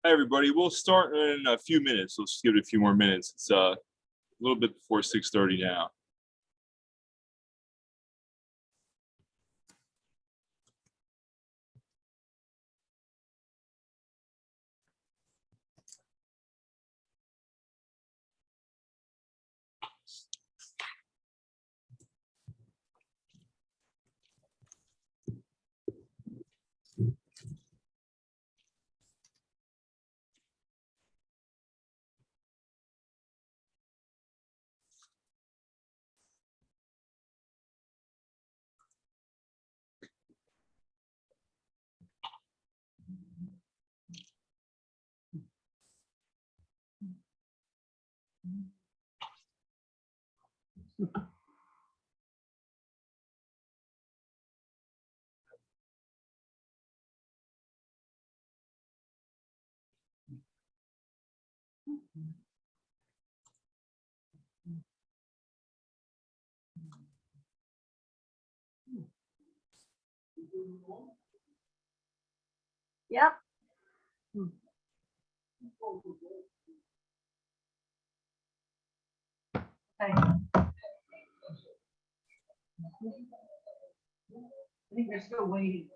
Hi, everybody. We'll start in a few minutes. Let's just give it a few more minutes. It's a little bit before 6:30 now. Yep. Okay. I think they're still waiting.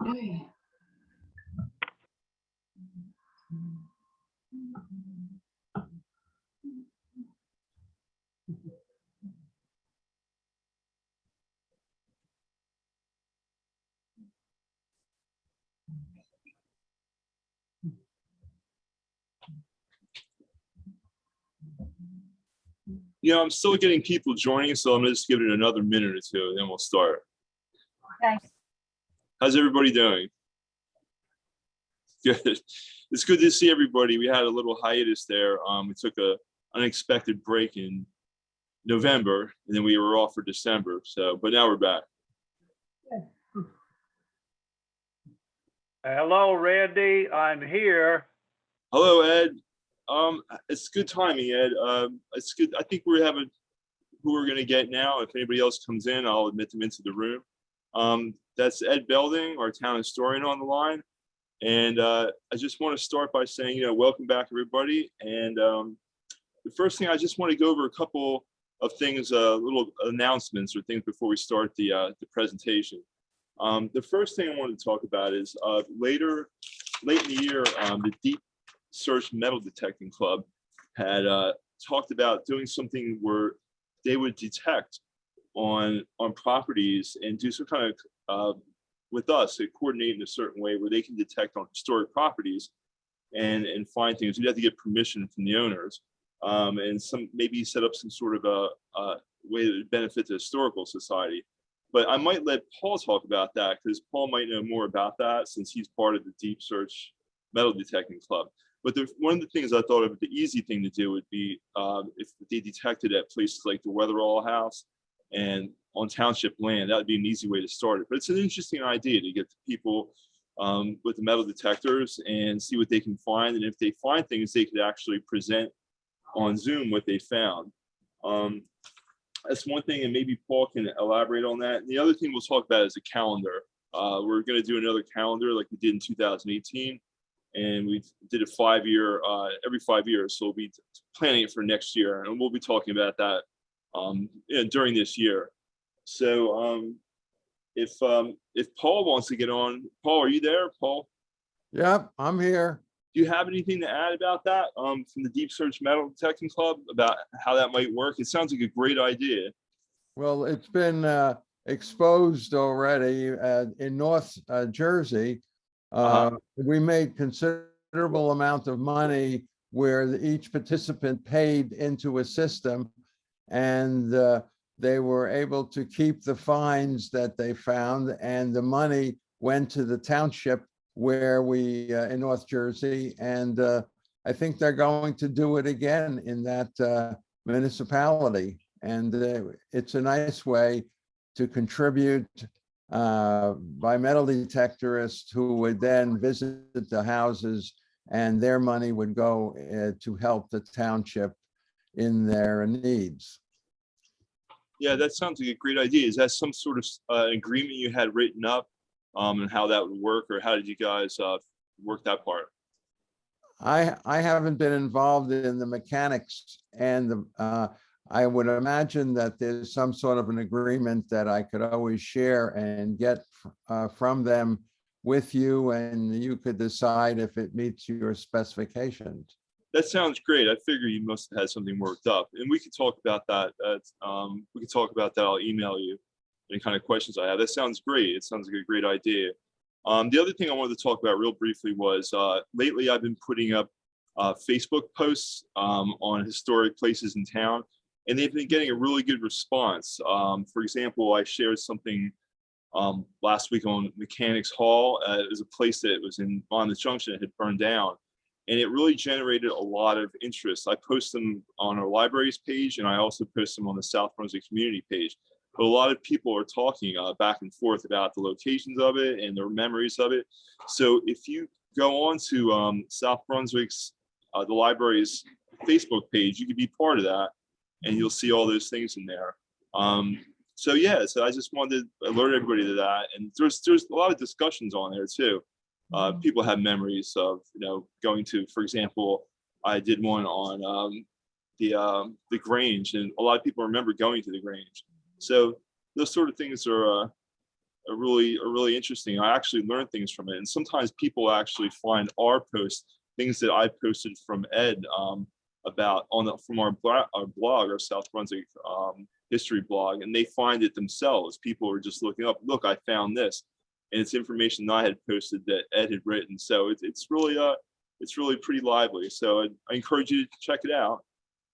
Okay. I'm still getting people joining, so I'm gonna just give it another minute or two, and then we'll start. Okay. How's everybody doing? Good. It's good to see everybody. We had a little hiatus there. We took a unexpected break in November, and then we were off for December. But now we're back. Hello, Randy. I'm here. Hello, Ed. It's good timing, Ed. It's good. I think we have who we're going to get now. If anybody else comes in, I'll admit them into the room. That's Ed Belding, our town historian, on the line. And I just want to start by saying, welcome back, everybody. And the first thing, I just want to go over a couple of things, little announcements or things before we start the presentation. The first thing I wanted to talk about is late in the year, the Deep Search Metal Detecting Club had talked about doing something where they would detect on properties and do some kind of with us, they coordinate in a certain way where they can detect on historic properties and find things. You'd have to get permission from the owners, and maybe set up some sort of a way to benefit the Historical Society. But I might let Paul talk about that, because Paul might know more about that since he's part of the Deep Search Metal Detecting Club. But one of the things I thought of, the easy thing to do would be if they detected at places like the Weatherall House and on township land. That would be an easy way to start it. But it's an interesting idea to get the people with the metal detectors and see what they can find. And if they find things, they could actually present on Zoom what they found. That's one thing, and maybe Paul can elaborate on that. And the other thing we'll talk about is a calendar. We're going to do another calendar like we did in 2018. And we did a 5-year, every 5 years. So we'll be planning it for next year. And we'll be talking about that during this year. So if Paul wants to get on, Paul, are you there, Paul? Yep, I'm here. Do you have anything to add about that from the Deep Search Metal Detecting Club about how that might work? It sounds like a great idea. Well, it's been exposed already in North Jersey. We made considerable amount of money where each participant paid into a system, and they were able to keep the finds that they found, and the money went to the township where we in North Jersey. And I think they're going to do it again in that municipality. And it's a nice way to contribute by metal detectorists who would then visit the houses, and their money would go to help the township in their needs. Yeah, that sounds like a great idea. Is that some sort of agreement you had written up, and how that would work, or how did you guys work that part? I haven't been involved in the mechanics, and I would imagine that there's some sort of an agreement that I could always share and get from them with you, and you could decide if it meets your specifications. That sounds great. I figure you must have had something worked up, and we could talk about that. We could talk about that. I'll email you any kind of questions I have. That sounds great. It sounds like a great idea. The other thing I wanted to talk about real briefly was lately I've been putting up Facebook posts on historic places in town, and they've been getting a really good response. For example, I shared something last week on Mechanics Hall. It was a place that was on the junction that had burned down, and it really generated a lot of interest. I post them on our library's page, and I also post them on the South Brunswick community page. But a lot of people are talking back and forth about the locations of it and their memories of it. So if you go on to South Brunswick's, the library's Facebook page, you could be part of that, and you'll see all those things in there. So yeah, so I just wanted to alert everybody to that. And there's a lot of discussions on there too. People have memories of, going to, for example, I did one on the Grange, and a lot of people remember going to the Grange. So those sort of things are really interesting. I actually learned things from it, and sometimes people actually find our posts, things that I posted from Ed about from our blog, our South Brunswick history blog, and they find it themselves. People are just looking up, look, I found this, and it's information that I had posted that Ed had written. So it's really pretty lively. So I encourage you to check it out.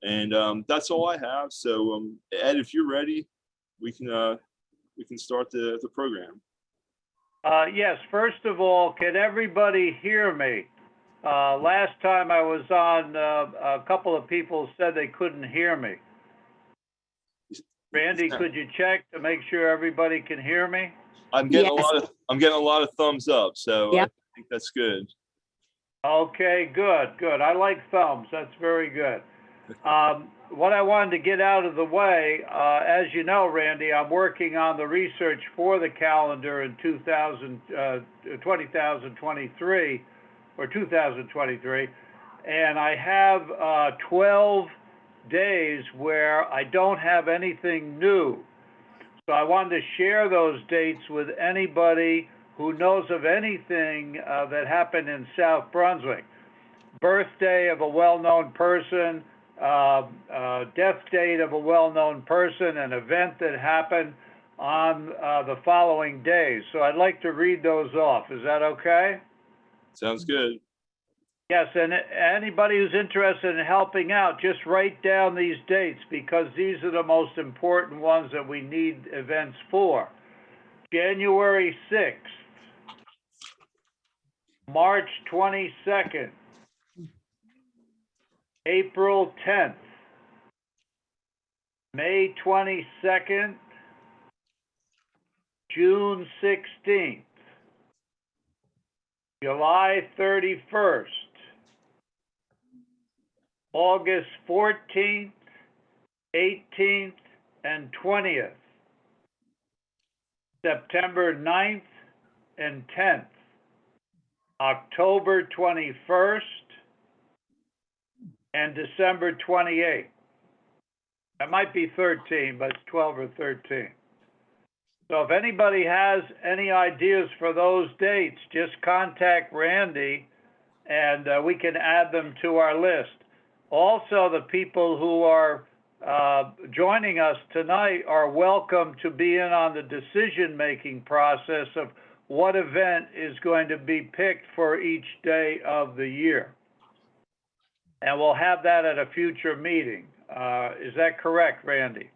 And that's all I have. So Ed, if you're ready, we can start the program. Yes, first of all, can everybody hear me? Last time I was on, a couple of people said they couldn't hear me. Randy, could you check to make sure everybody can hear me? I'm getting a lot of thumbs up, so I think that's good. Okay, good. I like thumbs. That's very good. What I wanted to get out of the way, as you know, Randy, I'm working on the research for the calendar in 2023, and I have 12 days where I don't have anything new. So I wanted to share those dates with anybody who knows of anything that happened in South Brunswick. Birthday of a well-known person, death date of a well-known person, an event that happened on the following days. So I'd like to read those off. Is that okay? Sounds good. Yes, and anybody who's interested in helping out, just write down these dates, because these are the most important ones that we need events for. January 6th, March 22nd, April 10th, May 22nd, June 16th, July 31st, August 14th, 18th, and 20th, September 9th and 10th, October 21st, and December 28th. That might be 13, but it's 12 or 13. So if anybody has any ideas for those dates, just contact Randy, and we can add them to our list. Also, the people who are joining us tonight are welcome to be in on the decision-making process of what event is going to be picked for each day of the year. And we'll have that at a future meeting. Is that correct, Randy?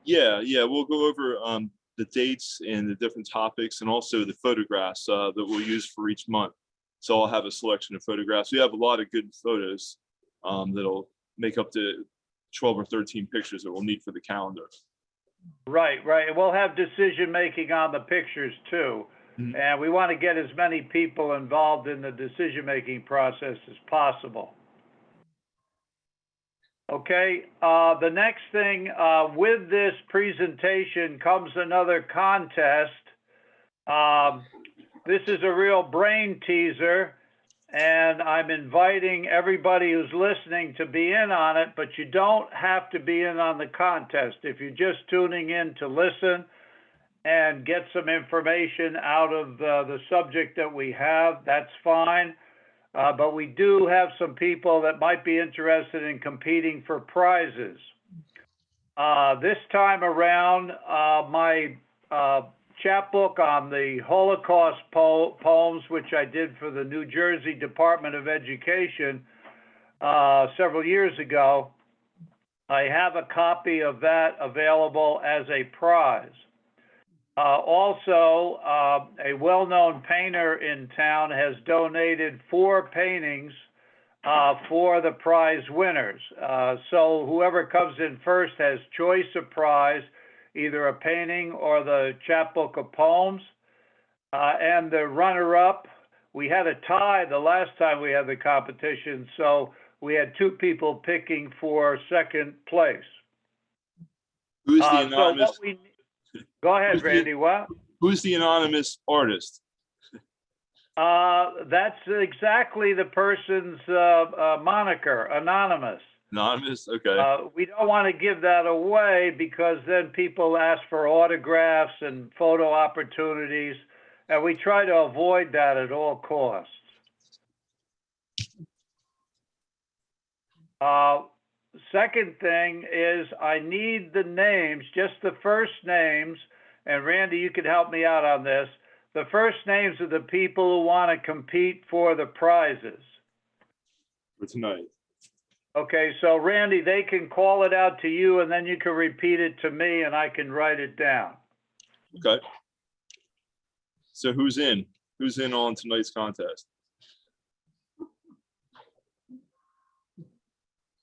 Yeah, we'll go over the dates and the different topics, and also the photographs that we'll use for each month. So I'll have a selection of photographs. We have a lot of good photos that'll make up the 12 or 13 pictures that we'll need for the calendar. Right, right. And we'll have decision-making on the pictures too. Mhm. And we want to get as many people involved in the decision-making process as possible. Okay, the next thing, with this presentation comes another contest. This is a real brain teaser, and I'm inviting everybody who's listening to be in on it, but you don't have to be in on the contest. If you're just tuning in to listen and get some information out of the subject that we have, that's fine. But we do have some people that might be interested in competing for prizes. This time around, my chapbook on the Holocaust poems, which I did for the New Jersey Department of Education several years ago, I have a copy of that available as a prize. Also, a well-known painter in town has donated 4 paintings for the prize winners. So whoever comes in first has choice of prize, either a painting or the chapbook of poems. And the runner-up, we had a tie the last time we had the competition, so we had 2 people picking for second place. Who's the anonymous? Go ahead, Randy, what? Who's the anonymous artist? That's exactly the person's moniker, anonymous. Anonymous, okay. We don't want to give that away because then people ask for autographs and photo opportunities, and we try to avoid that at all costs. Second thing is I need the names, just the first names, and Randy, you could help me out on this. The first names of the people who want to compete for the prizes. For tonight. Okay, so Randy, they can call it out to you and then you can repeat it to me and I can write it down. Okay. So who's in? Who's in on tonight's contest?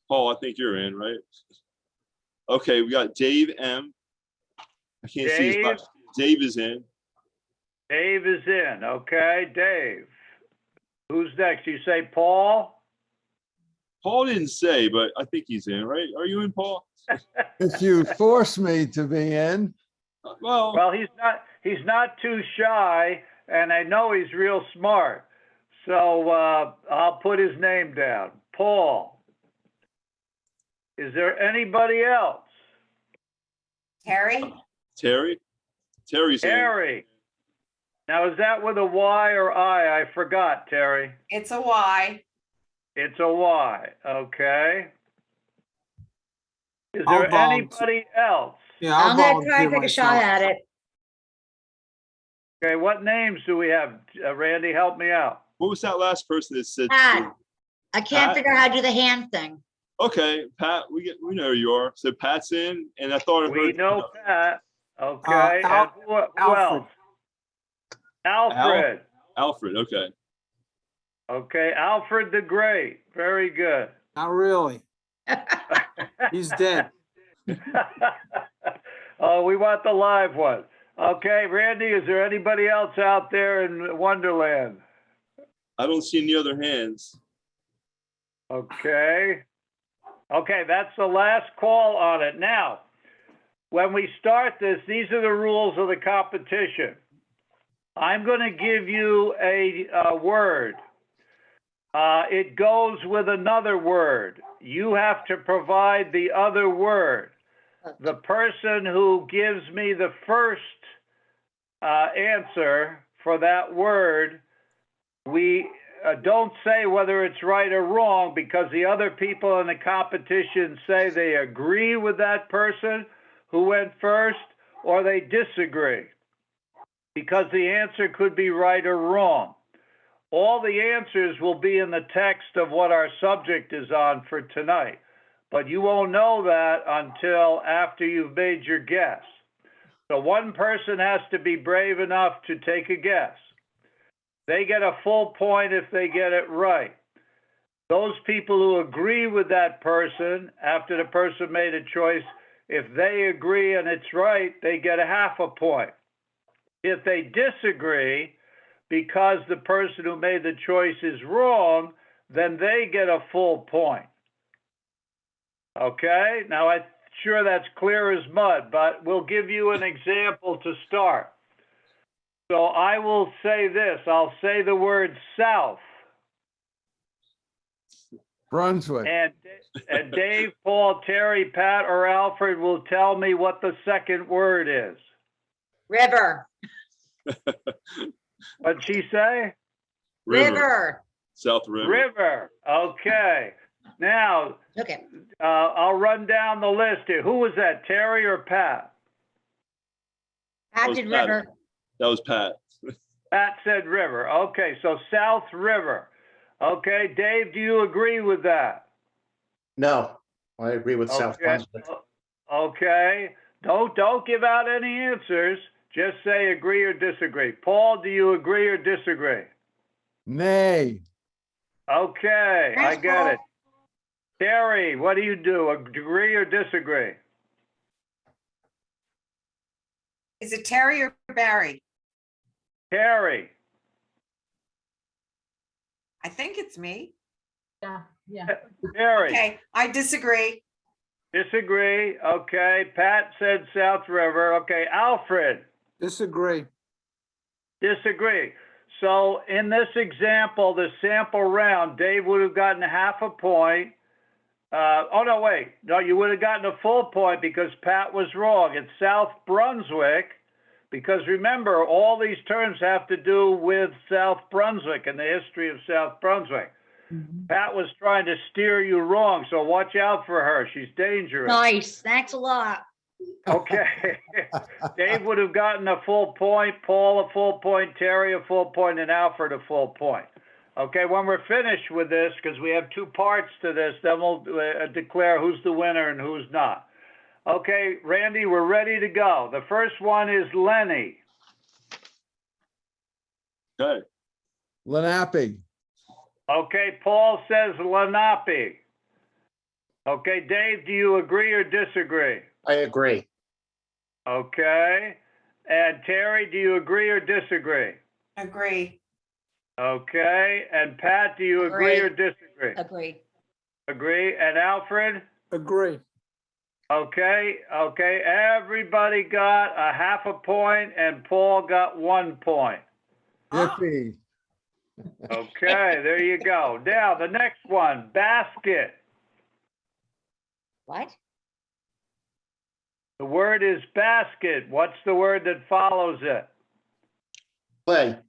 Paul, I think you're in, right? Okay, we got Dave M. I can't see his last. Dave is in. Dave is in. Okay, Dave. Who's next? You say Paul? Paul didn't say, but I think he's in, right? Are you in, Paul? If you force me to be in, Well, he's not too shy, and I know he's real smart. So I'll put his name down. Paul. Is there anybody else? Terry? Terry? Terry's in. Terry. Now, is that with a Y or I? I forgot, Terry. It's a Y. It's a Y. Okay. Is I'll there anybody else? Yeah, I'm I'll gonna try and volunteer take a shot myself. at it. Okay, what names do we have? Randy, help me out. What was that last person that said? Pat. I can't Pat? figure out how to do the hand thing. Okay, Pat, we know who you are. So Pat's in, and I thought I We heard. know Pat. Okay. Al- And who Alfred. else? Alfred. Alfred, okay. Okay, Alfred the Great. Very good. Not really. He's dead. Oh, we want the live one. Okay, Randy, is there anybody else out there in Wonderland? I don't see any other hands. Okay. Okay, that's the last call on it. Now, when we start this, these are the rules of the competition. I'm going to give you a word. It goes with another word. You have to provide the other word. The person who gives me the first answer for that word, we don't say whether it's right or wrong because the other people in the competition say they agree with that person who went first or they disagree because the answer could be right or wrong. All the answers will be in the text of what our subject is on for tonight, but you won't know that until after you've made your guess. So one person has to be brave enough to take a guess. They get a full point if they get it right. Those people who agree with that person after the person made a choice, if they agree and it's right, they get a half a point. If they disagree, because the person who made the choice is wrong, then they get a full point. Okay, now I'm sure that's clear as mud, but we'll give you an example to start. So I will say this, I'll say the word south, Brunswick. and Dave, Paul, Terry, Pat, or Alfred will tell me what the second word is. River, What'd she say? river. South River. River, okay. Now, Okay, I'll run down the list here. Who was that, Terry or Pat? acted Pat. river. That was Pat. Pat said river. Okay, so South River. Okay, Dave, do you agree with that? No, I agree with South Okay. Brunswick. Okay, don't give out any answers. Just say agree or disagree. Paul, do you agree or disagree? Nay. Okay, I Thanks, get Paul. it. Terry, what do you do? Agree or disagree? Is it Terry or Barry? Terry, I think it's me. Yeah, yeah. Terry, Okay, I disagree. disagree. Okay, Pat said South River. Okay, Alfred, Disagree. disagree. So in this example, the sample round, Dave would have gotten half a point. Oh, no, wait. No, you would have gotten a full point because Pat was wrong. It's South Brunswick, because remember, all these terms have to do with South Brunswick and the history of South Brunswick. Pat was trying to steer you wrong, so watch out for her. She's dangerous. Nice, thanks a lot. Okay. Dave would have gotten a full point, Paul a full point, Terry a full point, and Alfred a full point. Okay, when we're finished with this, because we have two parts to this, then we'll declare who's the winner and who's not. Okay, Randy, we're ready to go. The first one is Lenny. Okay. Lenape. Okay, Paul says Lenape. Okay, Dave, do you agree or disagree? I agree. Okay, and Terry, do you agree or disagree? Agree. Okay, and Pat, do you agree or disagree? Agree. Agree, and Alfred? Agree. Okay, everybody got a half a point and Paul got 1 point. Iffy. Okay, there you go. Now, the next one, basket. What? The word is basket. What's the word that follows it? Clay,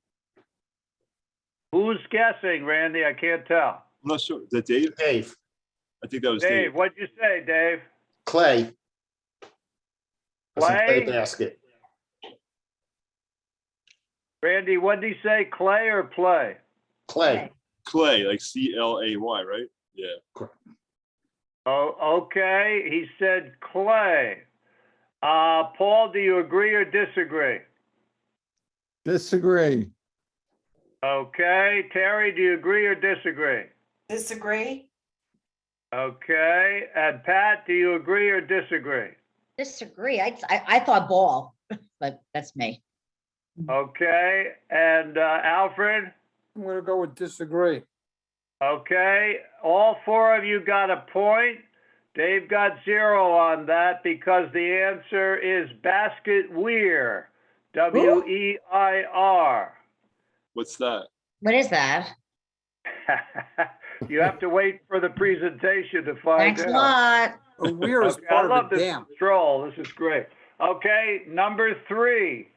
Who's guessing, Randy? I can't tell. I'm not sure. Is that Dave? Dave, I think that was Dave, Dave. what'd you say, Dave? Clay. Doesn't play Clay? basket. Randy, what'd he say, clay or play? Clay, Clay, like C-L-A-Y, right? Yeah. Oh, okay, he said clay. Paul, do you agree or disagree? Disagree. Okay, Terry, do you agree or disagree? Disagree. Okay, and Pat, do you agree or disagree? Disagree. I thought ball, but that's me. Okay, and Alfred? I'm gonna go with disagree. Okay, all four of you got a point. Dave got 0 on that because the answer is basket weir. W-E-I-R. What's that? What is that? You have to wait for the presentation to find Thanks a out. lot. A weir is Okay, part I love of a this dam. stroll. This is great. Okay, number 3.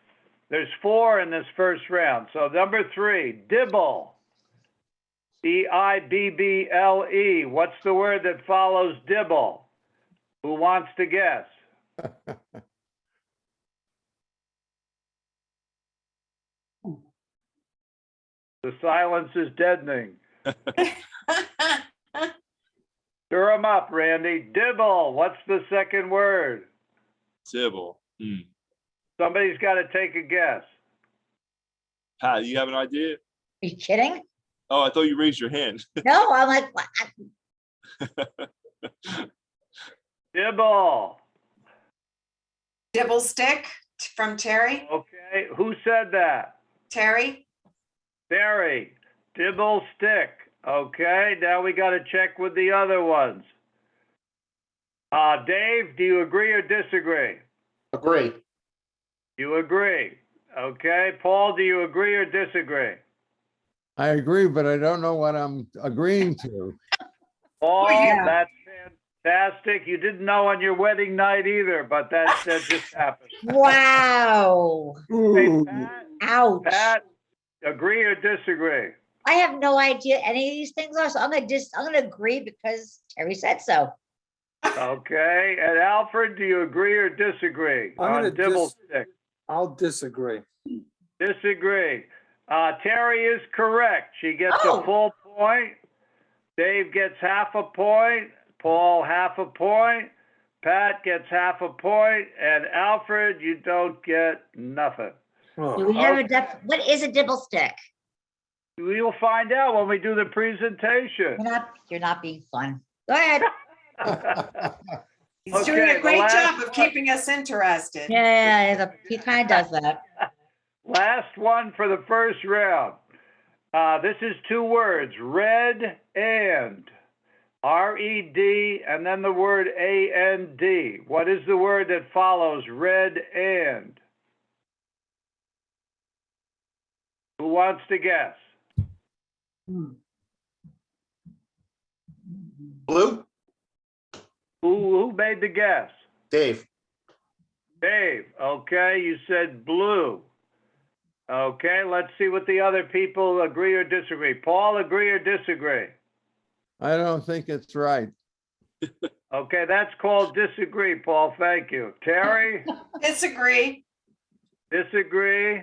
There's 4 in this first round. So number 3, dibble. D-I-B-B-L-E. What's the word that follows dibble? Who wants to guess? The silence is deadening. Stir 'em up, Randy. Dibble. What's the second word? Sybil. Somebody's got to take a guess. Pat, you have an idea? Are you kidding? Oh, I thought you raised your hand. No, I'm like, what? Dibble. Dibble stick from Terry. Okay, who said that? Terry? Barry. Dibble stick. Okay, now we got to check with the other ones. Dave, do you agree or disagree? Agree. You agree. Okay, Paul, do you agree or disagree? I agree, but I don't know what I'm agreeing to. Paul, yeah. that's fantastic. You didn't know on your wedding night either, but that just happened. Wow. Hey, Ooh. Ouch. Pat, agree or disagree? I have no idea any of these things are, so I'm gonna agree because Terry said so. Okay, and Alfred, do you agree or disagree I'm gonna on dibble stick? I'll disagree. Disagree. Terry is correct. She gets Oh. a full point. Dave gets half a point. Paul, half a point. Pat gets half a point. And Alfred, you don't get nothing. Do Oh, we have a Okay. what is a dibble stick? We'll find out when we do the presentation. You're not being fun. Go ahead. He's doing Okay, a the great last job of one. keeping us interested. Yeah, he kind of does that. Last one for the first round. This is two words, red and. R-E-D, and then the word A-N-D. What is the word that follows red and? Who wants to guess? Blue? Who made the guess? Dave. Dave, okay, you said blue. Okay, let's see what the other people agree or disagree. Paul, agree or disagree? I don't think it's right. Okay, that's called disagree, Paul, thank you. Terry, Disagree. disagree.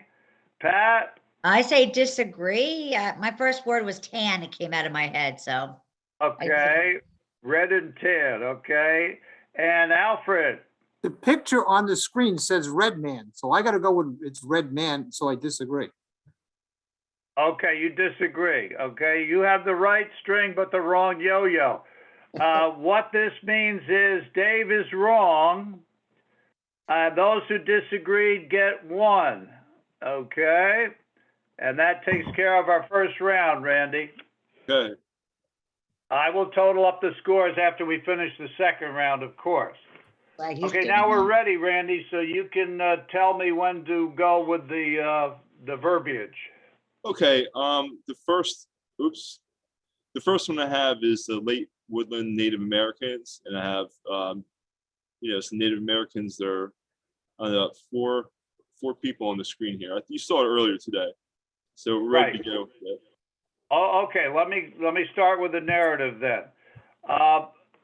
Pat, I say disagree. My first word was tan. It came out of my head, so. okay, red and tan, okay. And Alfred, the picture on the screen says red man, so I gotta go with it's red man, so I disagree. okay, you disagree, okay? You have the right string but the wrong yo-yo. What this means is Dave is wrong. Those who disagreed get one, okay? And that takes care of our first round, Randy. Okay. I will total up the scores after we finish the second round, of course. like he's Okay, doing now we're that. ready, Randy, so you can tell me when to go with the verbiage. Okay. The first one I have is the late woodland Native Americans, and I have some Native Americans. There are four people on the screen here. You saw it earlier today, so we're ready to go. Oh, okay, let me start with the narrative then.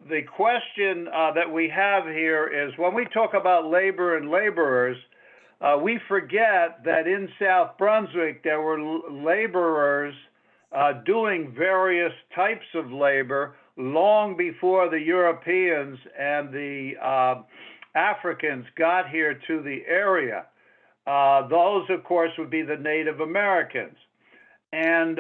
The question that we have here is when we talk about labor and laborers, we forget that in South Brunswick there were laborers doing various types of labor long before the Europeans and the Africans got here to the area. Those, of course, would be the Native Americans. And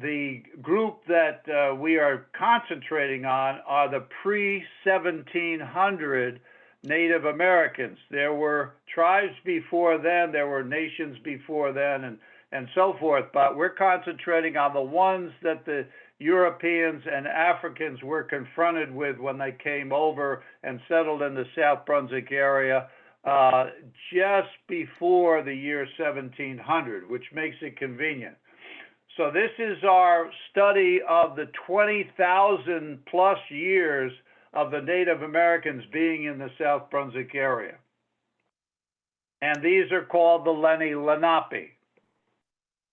the group that we are concentrating on are the pre-1700 Native Americans. There were tribes before then, there were nations before then, and so forth, but we're concentrating on the ones that the Europeans and Africans were confronted with when they came over and settled in the South Brunswick area just before the year 1700, which makes it convenient. So this is our study of the 20,000 plus years of the Native Americans being in the South Brunswick area. And these are called the Lenni Lenape.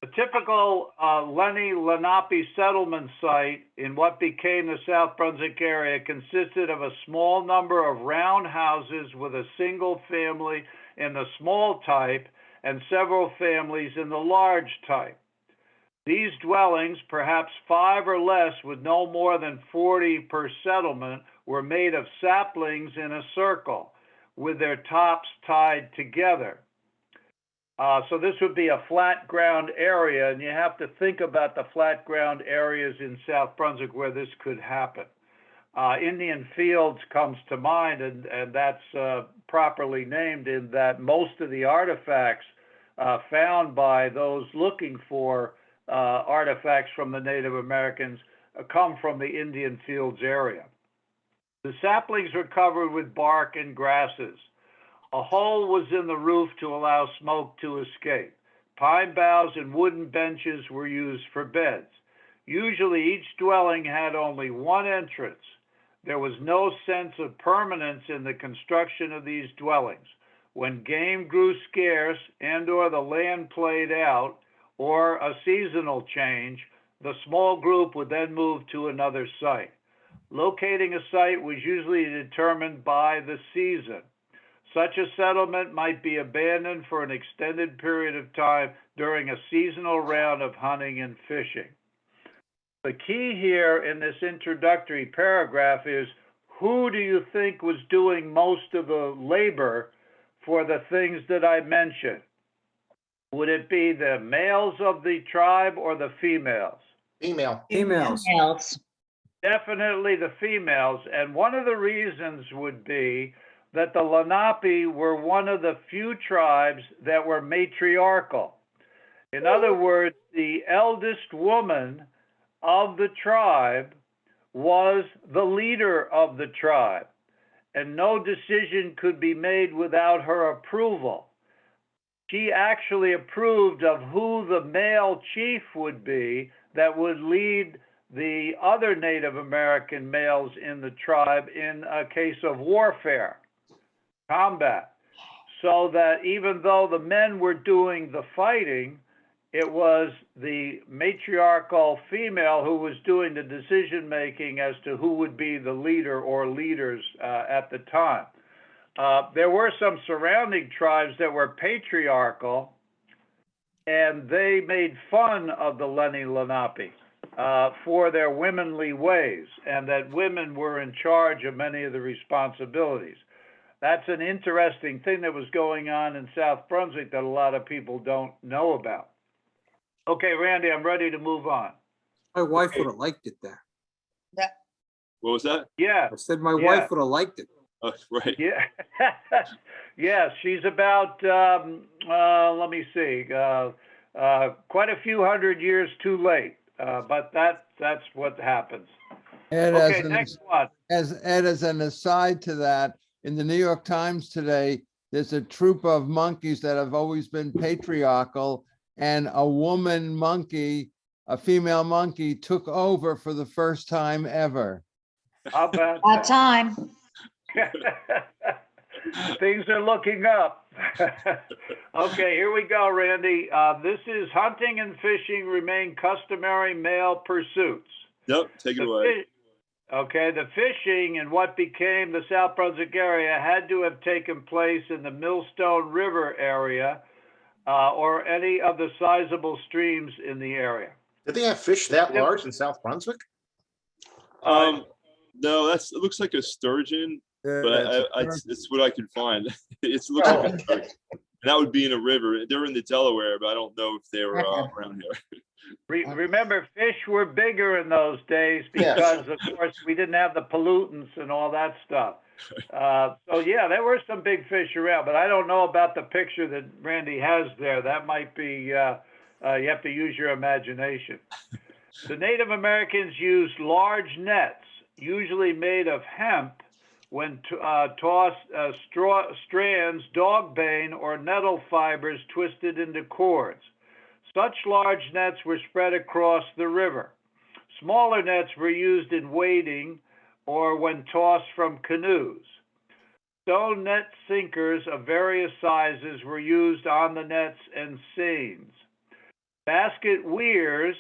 The typical Lenni Lenape settlement site in what became the South Brunswick area consisted of a small number of round houses with a single family in the small type and several families in the large type. These dwellings, perhaps 5 or less with no more than 40 per settlement, were made of saplings in a circle with their tops tied together. So this would be a flat ground area, and you have to think about the flat ground areas in South Brunswick where this could happen. Indian Fields comes to mind, and that's properly named in that most of the artifacts found by those looking for artifacts from the Native Americans come from the Indian Fields area. The saplings were covered with bark and grasses. A hole was in the roof to allow smoke to escape. Pine boughs and wooden benches were used for beds. Usually each dwelling had only one entrance. There was no sense of permanence in the construction of these dwellings. When game grew scarce and/or the land played out, or a seasonal change, the small group would then move to another site. Locating a site was usually determined by the season. Such a settlement might be abandoned for an extended period of time during a seasonal round of hunting and fishing. The key here in this introductory paragraph is, who do you think was doing most of the labor for the things that I mentioned? Would it be the males of the tribe or the females? Female. Emails. Else. Definitely the females, and one of the reasons would be that the Lenape were one of the few tribes that were matriarchal. In other words, the eldest woman of the tribe was the leader of the tribe, and no decision could be made without her approval. She actually approved of who the male chief would be that would lead the other Native American males in the tribe in a case of warfare, combat. So that even though the men were doing the fighting, it was the matriarchal female who was doing the decision-making as to who would be the leader or leaders at the time. There were some surrounding tribes that were patriarchal, and they made fun of the Lenni Lenape for their womanly ways, and that women were in charge of many of the responsibilities. That's an interesting thing that was going on in South Brunswick that a lot of people don't know about. Okay, Randy, I'm ready to move on. My wife would have liked it there. What was that? Yeah, I said my Yeah. wife would have liked it. Oh, right. yeah. Yes, she's about, let me see, quite a few hundred years too late, but that's what happens. And Okay, next one. as an aside to that, in the New York Times today, there's a troop of monkeys that have always been patriarchal, and a woman monkey, a female monkey, took over for the first time ever. How about About that? time. Things are looking up. Okay, here we go, Randy. This is hunting and fishing remain customary male pursuits. Yep, take it The away. Okay, the fishing in what became the South Brunswick area had to have taken place in the Millstone River area or any of the sizable streams in the area. Did they have fish that large in South Brunswick? No, it looks like a sturgeon, but it's what I can find. It looks Oh. like a sturgeon. And that would be in a river. They're in the Delaware, but I don't know if they were around here. Remember, fish were bigger in those days Yes. because, of course, we didn't have the pollutants and all that stuff. So, yeah, there were some big fish around, but I don't know about the picture that Randy has there. That might be, you have to use your imagination. The Native Americans used large nets, usually made of hemp, when tossed strands, dogbane, or nettle fibers twisted into cords. Such large nets were spread across the river. Smaller nets were used in wading or when tossed from canoes. Stone net sinkers of various sizes were used on the nets and seines. Basket weirs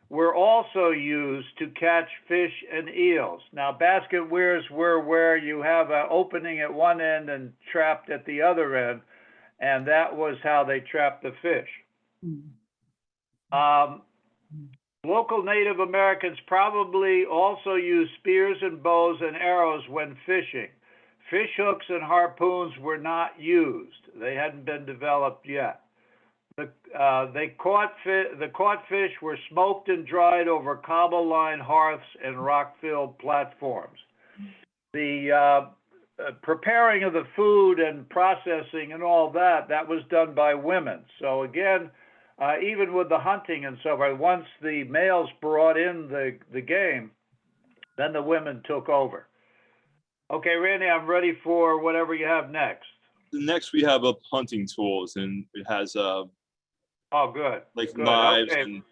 were also used to catch fish and eels. Now, basket weirs were where you have an opening at one end and trapped at the other end, and that was how they trapped the fish. Local Native Americans probably also used spears and bows and arrows when fishing. Fish hooks and harpoons were not used. They hadn't been developed yet. The caught fish were smoked and dried over cobble-lined hearths and rock-filled platforms. The preparing of the food and processing and all that was done by women. So again, even with the hunting and so forth, once the males brought in the game, then the women took over. Okay, Randy, I'm ready for whatever you have next. Next, we have up hunting tools, and it has Oh, good. like Good. knives Okay. and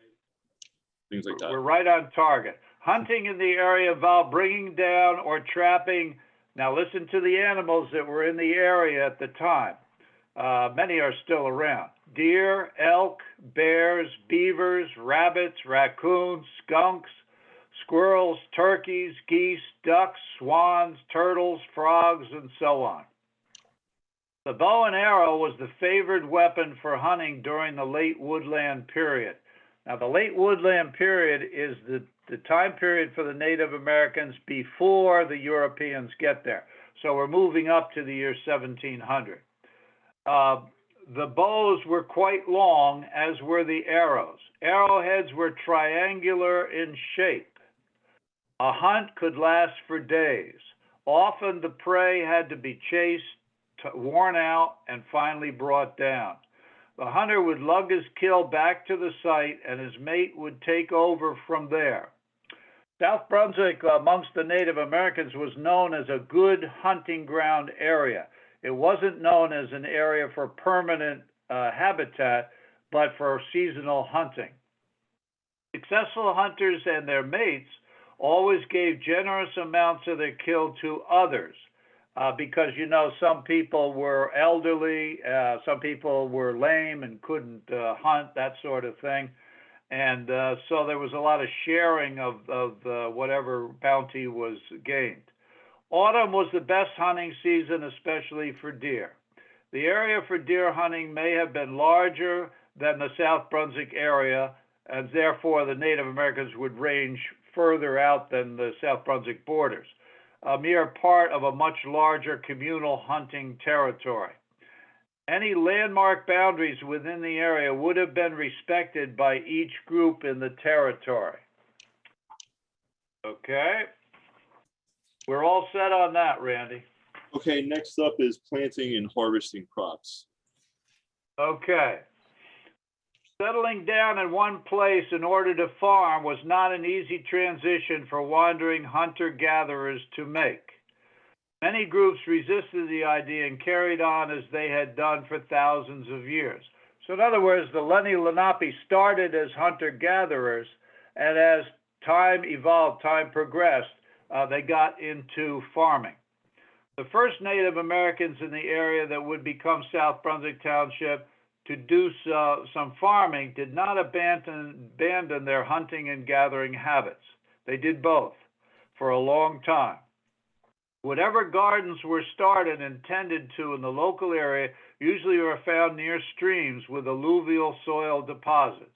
things like We're that. right on target. Hunting in the area involved bringing down or trapping. Now listen to the animals that were in the area at the time. Many are still around. Deer, elk, bears, beavers, rabbits, raccoons, skunks, squirrels, turkeys, geese, ducks, swans, turtles, frogs, and so on. The bow and arrow was the favored weapon for hunting during the late woodland period. Now, the late woodland period is the time period for the Native Americans before the Europeans get there. So we're moving up to the year 1700. The bows were quite long, as were the arrows. Arrowheads were triangular in shape. A hunt could last for days. Often the prey had to be chased, worn out, and finally brought down. The hunter would lug his kill back to the site, and his mate would take over from there. South Brunswick, amongst the Native Americans, was known as a good hunting ground area. It wasn't known as an area for permanent habitat, but for seasonal hunting. Successful hunters and their mates always gave generous amounts of their kill to others. Because, you know, some people were elderly, some people were lame and couldn't hunt, that sort of thing. And so there was a lot of sharing of whatever bounty was gained. Autumn was the best hunting season, especially for deer. The area for deer hunting may have been larger than the South Brunswick area, and therefore the Native Americans would range further out than the South Brunswick borders, a mere part of a much larger communal hunting territory. Any landmark boundaries within the area would have been respected by each group in the territory. Okay. We're all set on that, Randy. Okay, next up is planting and harvesting crops. Okay. Settling down in one place in order to farm was not an easy transition for wandering hunter-gatherers to make. Many groups resisted the idea and carried on as they had done for thousands of years. So in other words, the Lenni Lenape started as hunter-gatherers, and as time evolved, time progressed, they got into farming. The first Native Americans in the area that would become South Brunswick Township to do some farming did not abandon their hunting and gathering habits. They did both for a long time. Whatever gardens were started and tended to in the local area usually were found near streams with alluvial soil deposits.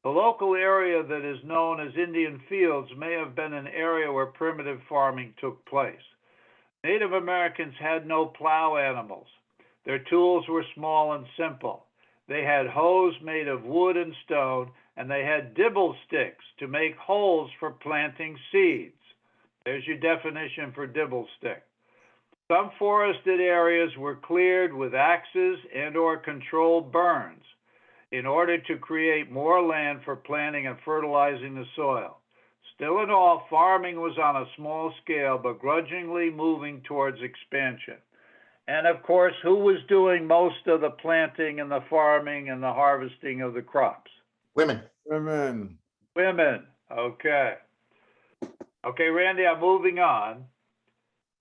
The local area that is known as Indian Fields may have been an area where primitive farming took place. Native Americans had no plow animals. Their tools were small and simple. They had hoes made of wood and stone, and they had dibble sticks to make holes for planting seeds. There's your definition for dibble stick. Some forested areas were cleared with axes and/or controlled burns in order to create more land for planting and fertilizing the soil. Still in all, farming was on a small scale, but grudgingly moving towards expansion. And of course, who was doing most of the planting and the farming and the harvesting of the crops? Women. Women. Women. Okay. Okay, Randy, I'm moving on.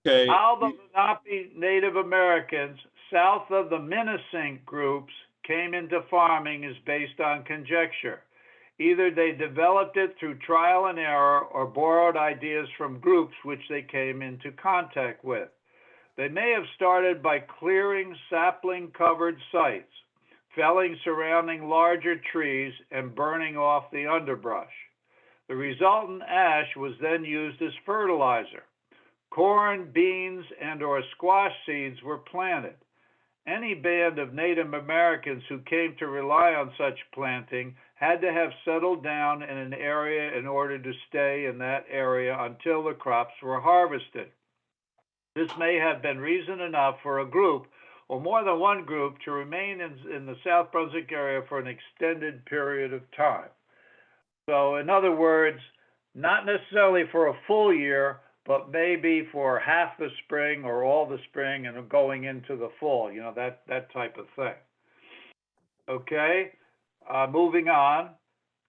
Okay. How the Lenape Native Americans south of the Minisink groups came into farming is based on conjecture. Either they developed it through trial and error or borrowed ideas from groups which they came into contact with. They may have started by clearing sapling-covered sites, felling surrounding larger trees, and burning off the underbrush. The resultant ash was then used as fertilizer. Corn, beans, and/or squash seeds were planted. Any band of Native Americans who came to rely on such planting had to have settled down in an area in order to stay in that area until the crops were harvested. This may have been reason enough for a group or more than one group to remain in the South Brunswick area for an extended period of time. So in other words, not necessarily for a full year, but maybe for half the spring or all the spring and going into the fall, you know, that type of thing. Okay, moving on.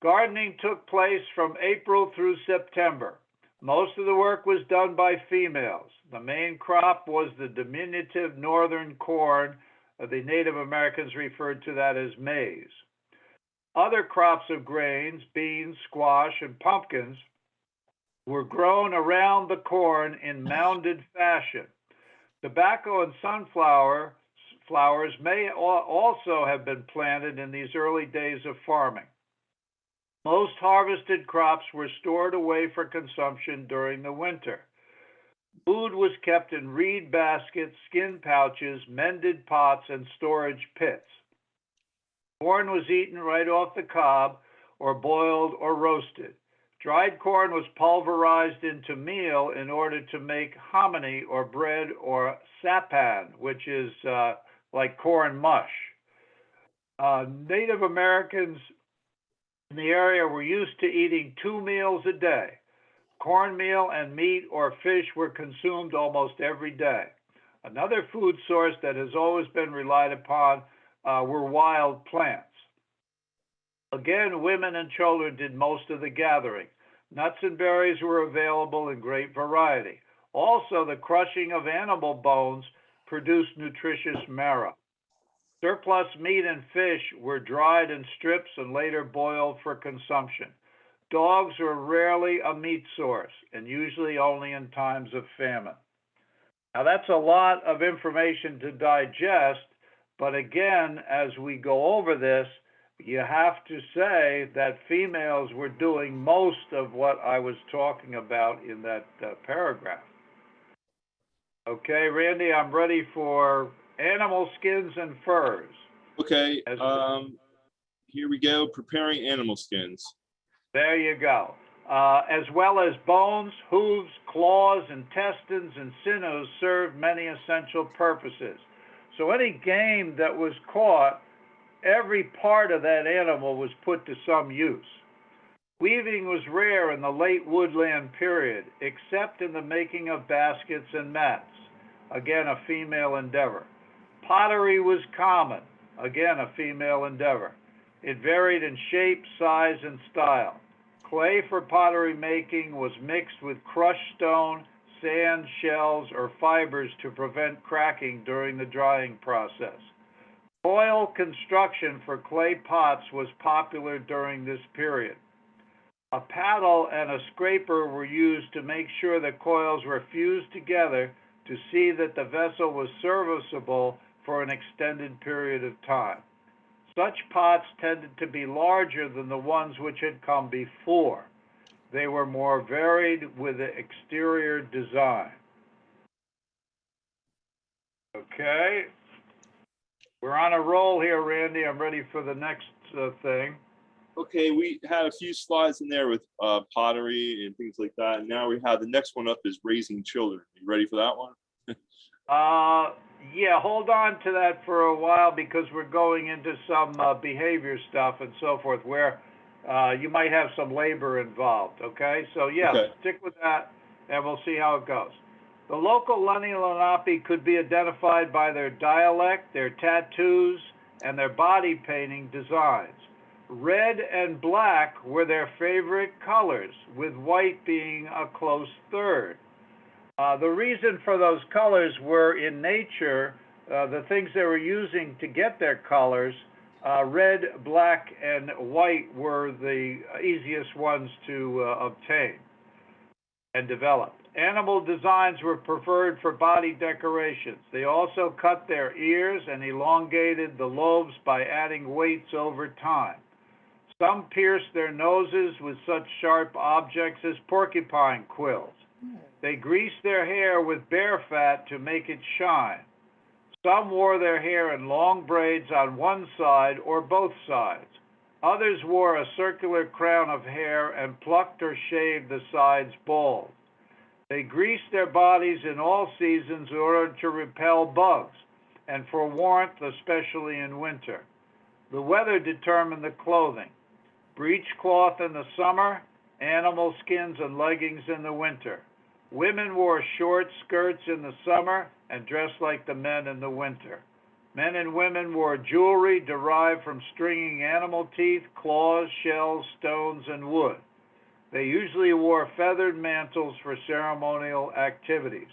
Gardening took place from April through September. Most of the work was done by females. The main crop was the diminutive northern corn. The Native Americans referred to that as maize. Other crops of grains, beans, squash, and pumpkins were grown around the corn in mounded fashion. Tobacco and sunflower flowers may also have been planted in these early days of farming. Most harvested crops were stored away for consumption during the winter. Food was kept in reed baskets, skin pouches, mended pots, and storage pits. Corn was eaten right off the cob, or boiled or roasted. Dried corn was pulverized into meal in order to make hominy or bread or sapan, which is like corn mush. Native Americans in the area were used to eating 2 meals a day. Cornmeal and meat or fish were consumed almost every day. Another food source that has always been relied upon were wild plants. Again, women and children did most of the gathering. Nuts and berries were available in great variety. Also, the crushing of animal bones produced nutritious marrow. Surplus meat and fish were dried in strips and later boiled for consumption. Dogs were rarely a meat source and usually only in times of famine. Now, that's a lot of information to digest, but again, as we go over this, you have to say that females were doing most of what I was talking about in that paragraph. Okay, Randy, I'm ready for animal skins and furs. Okay, here we go, preparing animal skins. There you go. As well as bones, hooves, claws, intestines, and sinews served many essential purposes. So any game that was caught, every part of that animal was put to some use. Weaving was rare in the late woodland period, except in the making of baskets and mats. Again, a female endeavor. Pottery was common. Again, a female endeavor. It varied in shape, size, and style. Clay for pottery making was mixed with crushed stone, sand, shells, or fibers to prevent cracking during the drying process. Coil construction for clay pots was popular during this period. A paddle and a scraper were used to make sure the coils were fused together to see that the vessel was serviceable for an extended period of time. Such pots tended to be larger than the ones which had come before. They were more varied with the exterior design. Okay. We're on a roll here, Randy. I'm ready for the next thing. Okay, we had a few slides in there with pottery and things like that. And now we have the next one up is raising children. You ready for that one? Yeah, hold on to that for a while because we're going into some behavior stuff and so forth where you might have some labor involved, okay? So yeah, Okay. Stick with that and we'll see how it goes. The local Lenni Lenape could be identified by their dialect, their tattoos, and their body painting designs. Red and black were their favorite colors, with white being a close third. The reason for those colors were in nature, the things they were using to get their colors, red, black, and white were the easiest ones to obtain and develop. Animal designs were preferred for body decorations. They also cut their ears and elongated the lobes by adding weights over time. Some pierced their noses with such sharp objects as porcupine quills. They greased their hair with bear fat to make it shine. Some wore their hair in long braids on one side or both sides. Others wore a circular crown of hair and plucked or shaved the sides bald. They greased their bodies in all seasons in order to repel bugs and for warmth, especially in winter. The weather determined the clothing. Breechcloth in the summer, animal skins and leggings in the winter. Women wore short skirts in the summer and dressed like the men in the winter. Men and women wore jewelry derived from stringing animal teeth, claws, shells, stones, and wood. They usually wore feathered mantles for ceremonial activities.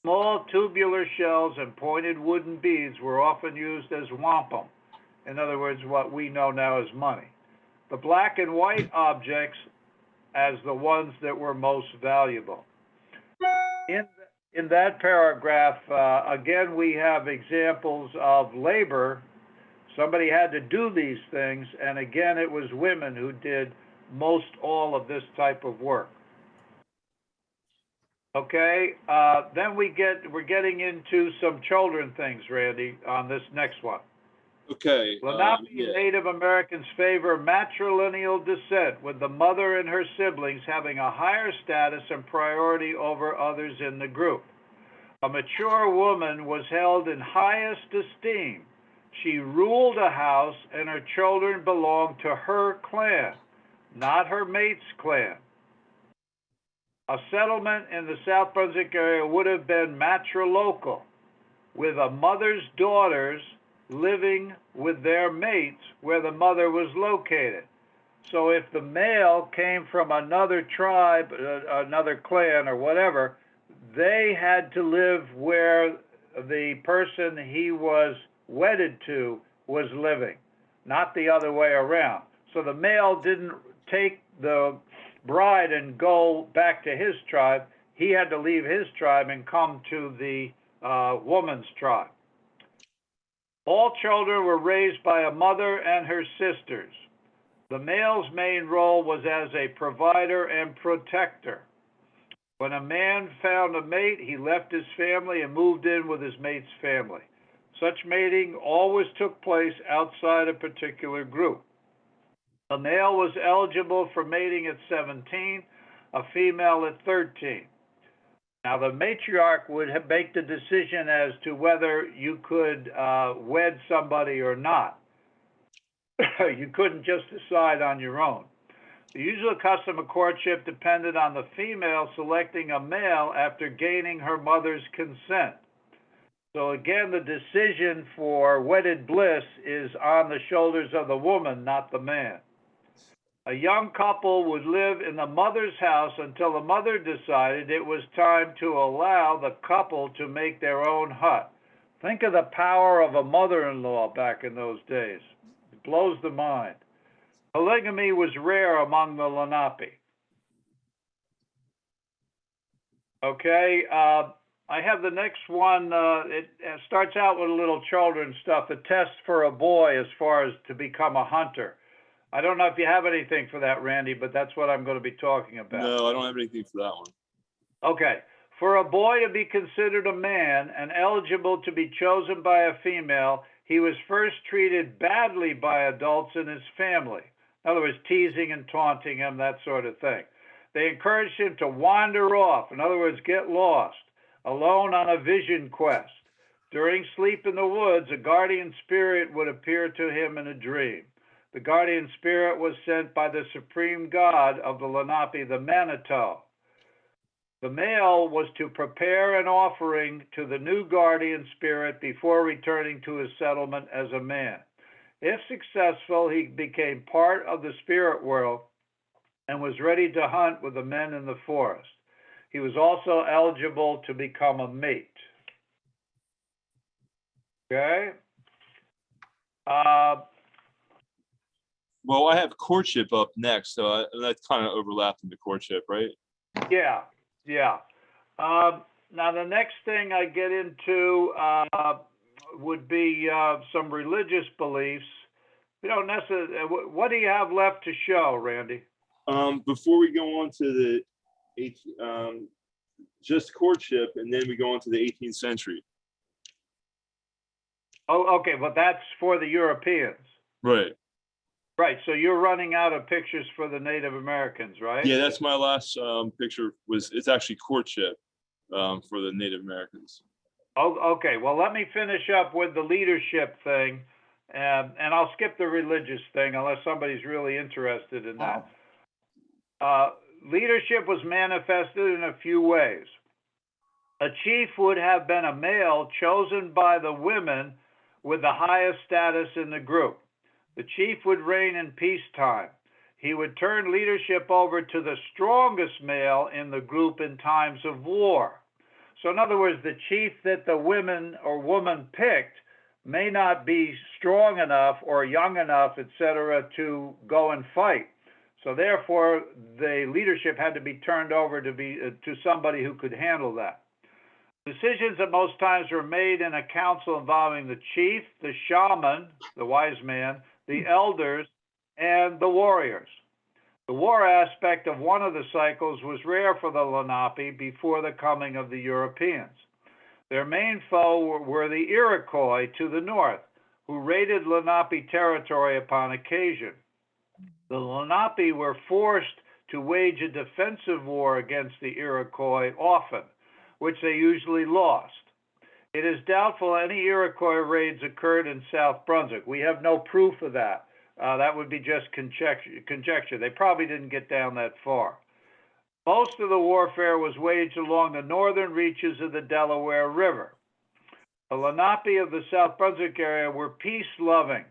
Small tubular shells and pointed wooden beads were often used as wampum, in other words, what we know now as money. The black and white objects as the ones that were most valuable. In that paragraph, again, we have examples of labor. Somebody had to do these things, and again, it was women who did most all of this type of work. Okay, then we're getting into some children things, Randy, on this next one. Okay. Lenape yeah. Native Americans favor matrilineal descent, with the mother and her siblings having a higher status and priority over others in the group. A mature woman was held in highest esteem. She ruled a house, and her children belonged to her clan, not her mate's clan. A settlement in the South Brunswick area would have been matrilocal, with a mother's daughters living with their mates where the mother was located. So if the male came from another tribe, another clan or whatever, they had to live where the person he was wedded to was living, not the other way around. So the male didn't take the bride and go back to his tribe. He had to leave his tribe and come to the woman's tribe. All children were raised by a mother and her sisters. The male's main role was as a provider and protector. When a man found a mate, he left his family and moved in with his mate's family. Such mating always took place outside a particular group. A male was eligible for mating at 17, a female at 13. Now, the matriarch would make the decision as to whether you could wed somebody or not. You couldn't just decide on your own. The usual custom of courtship depended on the female selecting a male after gaining her mother's consent. So again, the decision for wedded bliss is on the shoulders of the woman, not the man. A young couple would live in the mother's house until the mother decided it was time to allow the couple to make their own hut. Think of the power of a mother-in-law back in those days. It blows the mind. Polygamy was rare among the Lenape. Okay, I have the next one. It starts out with a little children's stuff. The test for a boy as far as to become a hunter. I don't know if you have anything for that, Randy, but that's what I'm going to be talking about. No, I don't have anything for that one. Okay. For a boy to be considered a man and eligible to be chosen by a female, he was first treated badly by adults in his family. In other words, teasing and taunting him, that sort of thing. They encouraged him to wander off, in other words, get lost, alone on a vision quest. During sleep in the woods, a guardian spirit would appear to him in a dream. The guardian spirit was sent by the supreme god of the Lenape, the Manitou. The male was to prepare an offering to the new guardian spirit before returning to his settlement as a man. If successful, he became part of the spirit world and was ready to hunt with the men in the forest. He was also eligible to become a mate. Okay? Well, I have courtship up next, so that's kind of overlapping the courtship, right? Yeah. Now, the next thing I get into would be some religious beliefs. We don't necessarily. What do you have left to show, Randy? Before we go on to the just courtship, and then we go on to the 18th century. Oh, okay, but that's for the Europeans. Right. Right, so you're running out of pictures for the Native Americans, right? Yeah, that's my last picture. It's actually courtship for the Native Americans. Oh, okay, well, let me finish up with the leadership thing, and I'll skip the religious thing unless somebody's really interested in that. Leadership was manifested in a few ways. A chief would have been a male chosen by the women with the highest status in the group. The chief would reign in peacetime. He would turn leadership over to the strongest male in the group in times of war. So in other words, the chief that the women or woman picked may not be strong enough or young enough, etc., to go and fight. So therefore, the leadership had to be turned over to somebody who could handle that. Decisions at most times were made in a council involving the chief, the shaman, the wise man, the elders, and the warriors. The war aspect of one of the cycles was rare for the Lenape before the coming of the Europeans. Their main foe were the Iroquois to the north, who raided Lenape territory upon occasion. The Lenape were forced to wage a defensive war against the Iroquois often, which they usually lost. It is doubtful any Iroquois raids occurred in South Brunswick. We have no proof of that. That would be just conjecture. They probably didn't get down that far. Most of the warfare was waged along the northern reaches of the Delaware River. The Lenape of the South Brunswick area were peace-loving.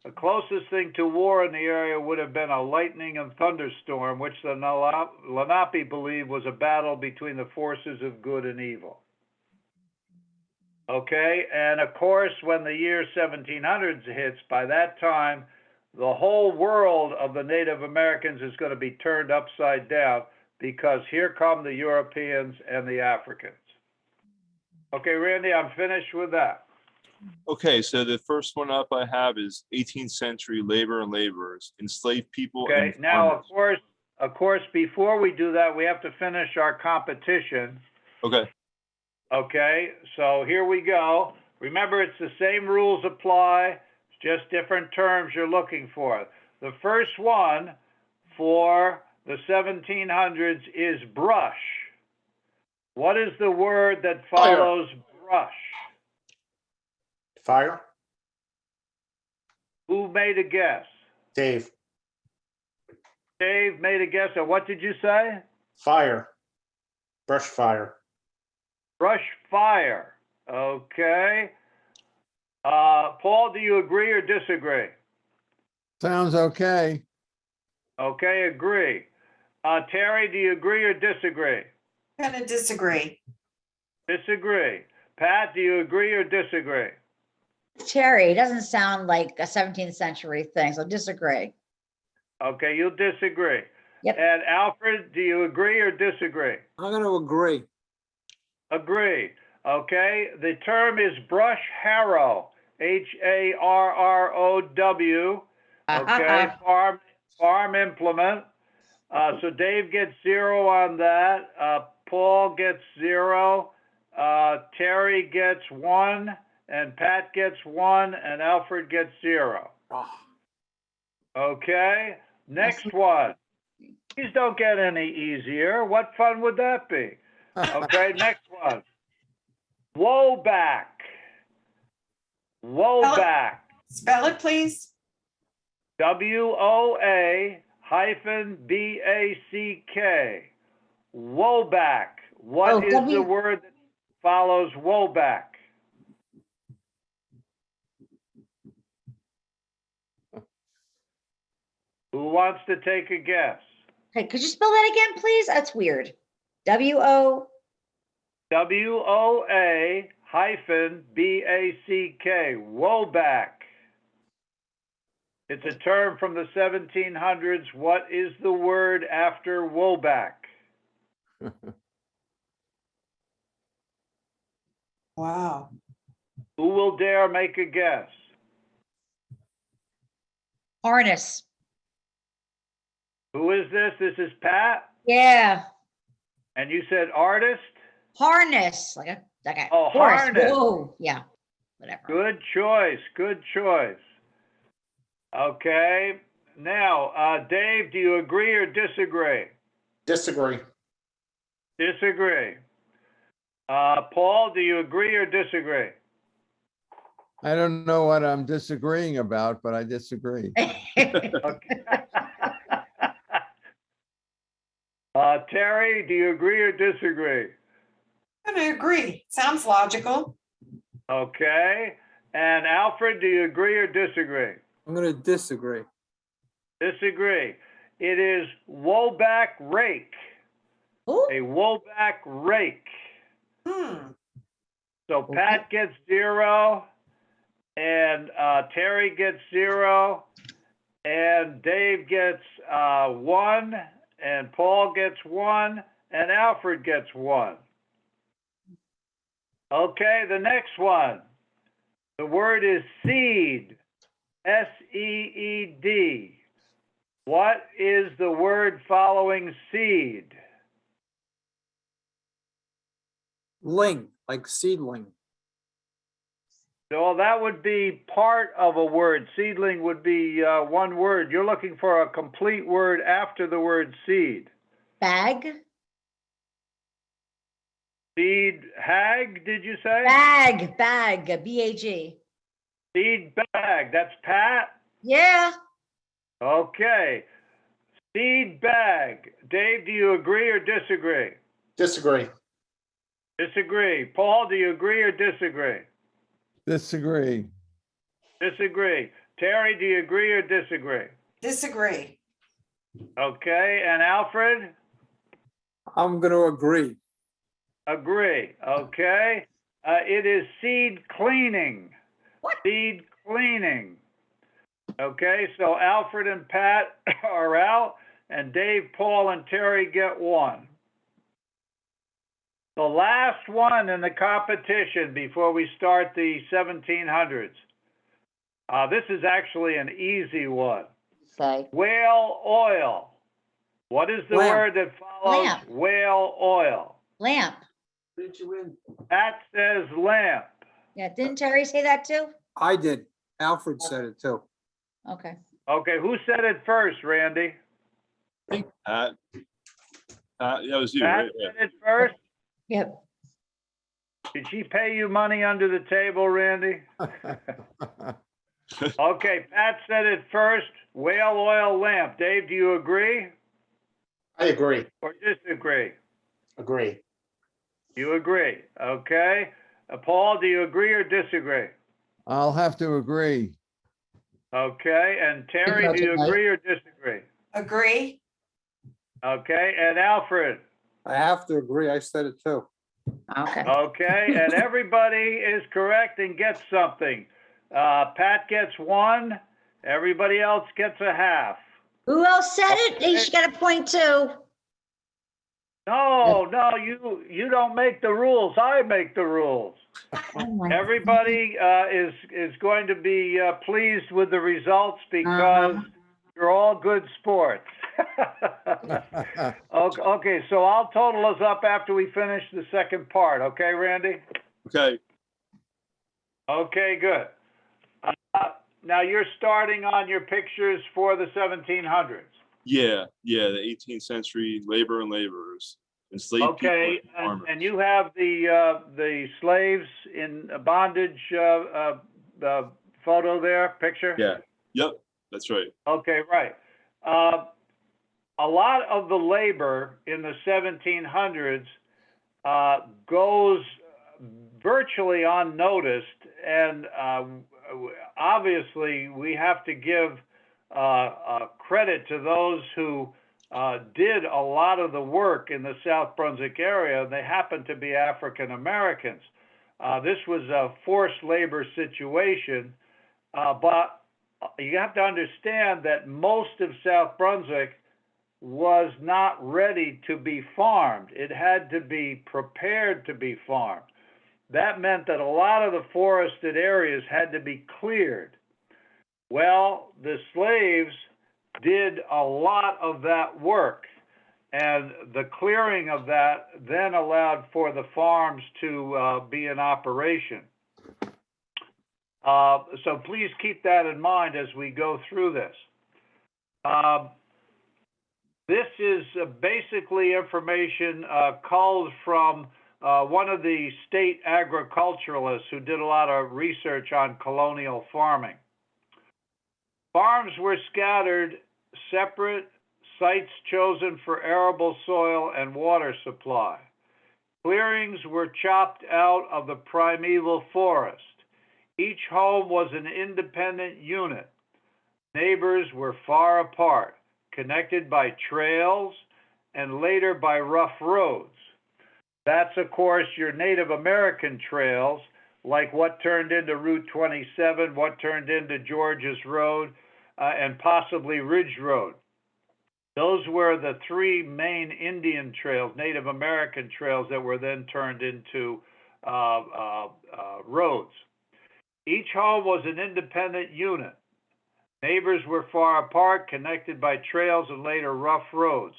The closest thing to war in the area would have been a lightning and thunderstorm, which the Lenape believed was a battle between the forces of good and evil. Okay, and of course, when the year 1700s hits, by that time, the whole world of the Native Americans is going to be turned upside down because here come the Europeans and the Africans. Okay, Randy, I'm finished with that. Okay, so the first one up I have is 18th century labor and laborers, enslaved people. Okay, and now, farmers. of course, before we do that, we have to finish our competition. Okay, Okay, so here we go. Remember, it's the same rules apply, it's just different terms you're looking for. The first one for the 1700s is brush. What is the word that follows brush? Fire. Who made a guess? Dave. Dave made a guess. And what did you say? Fire. Brush fire. Brush fire. Okay. Paul, do you agree or disagree? Sounds okay. Okay, agree. Terry, do you agree or disagree? I'm gonna disagree. Disagree. Pat, do you agree or disagree? Terry, it doesn't sound like a 17th century thing, so disagree. Okay, you disagree. Yep. And Alfred, do you agree or disagree? I'm gonna agree. Agree. Okay, the term is brush harrow, Harrow. Okay, farm implement. So Dave gets 0 on that. Paul gets 0. Terry gets 1, and Pat gets 1, and Alfred gets 0. Okay, next one. These don't get any easier. What fun would that be? Okay, next one. Woback. Woback. Spell it, please. WOA-BACK. Woback. What is the word that follows woback? Who wants to take a guess? Okay, could you spell that again, please? That's weird. W-O. WOA-BACK. Woback. It's a term from the 1700s. What is the word after woback? Wow. Who will dare make a guess? Harness. Who is this? This is Pat? Yeah, And you said artist? harness, like a Oh, horse. harness. Whoa, yeah. whatever. Good choice, good choice. Okay, now, Dave, do you agree or disagree? Disagree. Disagree. Paul, do you agree or disagree? I don't know what I'm disagreeing about, but I disagree. Okay. Terry, do you agree or disagree? I'm gonna agree. Sounds logical. Okay, and Alfred, do you agree or disagree? I'm gonna disagree. Disagree. It is Woback Rake, Ooh, a Woback Rake. Hmm, So Pat gets 0, and Terry gets 0, and Dave gets 1, and Paul gets 1, and Alfred gets 1. Okay, the next one. The word is seed, S-E-E-D. What is the word following seed? Ling, like seedling. So that would be part of a word. Seedling would be one word. You're looking for a complete word after the word seed. bag, Seed hag, did you say? bag, B-A-G. Seed bag, that's Pat? Yeah, Okay. Seed bag. Dave, do you agree or disagree? Disagree. Disagree. Paul, do you agree or disagree? Disagree. Disagree. Terry, do you agree or disagree? disagree. Okay, and Alfred? I'm gonna agree. Agree. Okay. It is seed cleaning. What? Seed cleaning. Okay, so Alfred and Pat are out, and Dave, Paul, and Terry get 1. The last one in the competition before we start the 1700s. This is actually an easy one. say, Whale oil. What is the Lamp. word that follows Lamp. whale oil? lamp. Did you win? That says lamp. Yeah, didn't Terry say that too? I did. Alfred said it too. Okay. Okay, who said it first, Randy? I think Pat. That was you, Pat right? Yeah. said it first? Yep. Did she pay you money under the table, Randy? Okay, Pat said it first, whale oil lamp. Dave, do you agree I agree. or disagree? Agree. You agree, okay. Paul, do you agree or disagree? I'll have to agree. Okay, and Terry, do you agree or disagree? Agree. Okay, and Alfred? I have to agree. I said it too. Okay. Okay, and everybody is correct and gets something. Pat gets 1, everybody else gets a half. Who else said it? They should get a point too. No, you don't make the rules, I make the rules. Oh my Everybody is going to be pleased with the results because Uh-huh. you're all good sports. Okay, so I'll total us up after we finish the second part, okay, Randy? Okay. Okay, good. Now you're starting on your pictures for the 1700s. Yeah. The 18th century labor and laborers, enslaved Okay, people, and farmers. and you have the slaves in bondage photo there, picture? Yeah. Yep. That's right. Okay, right. A lot of the labor in the 1700s goes virtually unnoticed, and obviously we have to give credit to those who did a lot of the work in the South Brunswick area. They happen to be African Americans. This was a forced labor situation, but you have to understand that most of South Brunswick was not ready to be farmed. It had to be prepared to be farmed. That meant that a lot of the forested areas had to be cleared. Well, the slaves did a lot of that work, and the clearing of that then allowed for the farms to be in operation. So please keep that in mind as we go through this. This is basically information culled from one of the state agriculturalists who did a lot of research on colonial farming. Farms were scattered, separate sites chosen for arable soil and water supply. Clearings were chopped out of the primeval forest. Each home was an independent unit. Neighbors were far apart, connected by trails and later by rough roads. That's, of course, your Native American trails, like what turned into Route 27, what turned into George's Road, and possibly Ridge Road. Those were the three main Indian trails, Native American trails, that were then turned into roads. Each home was an independent unit. Neighbors were far apart, connected by trails and later rough roads.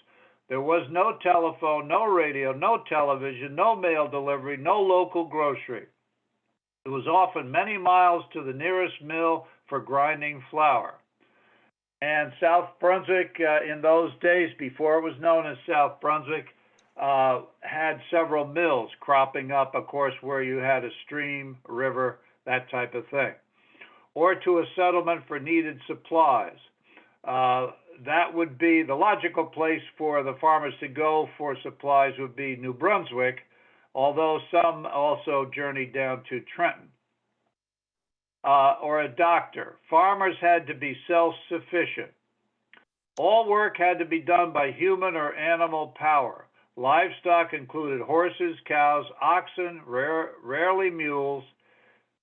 There was no telephone, no radio, no television, no mail delivery, no local grocery. It was often many miles to the nearest mill for grinding flour. And South Brunswick, in those days, before it was known as South Brunswick, had several mills cropping up, of course, where you had a stream, a river, that type of thing, or to a settlement for needed supplies. That would be the logical place for the farmers to go for supplies would be New Brunswick, although some also journeyed down to Trenton. Or a doctor. Farmers had to be self-sufficient. All work had to be done by human or animal power. Livestock included horses, cows, oxen, rarely mules,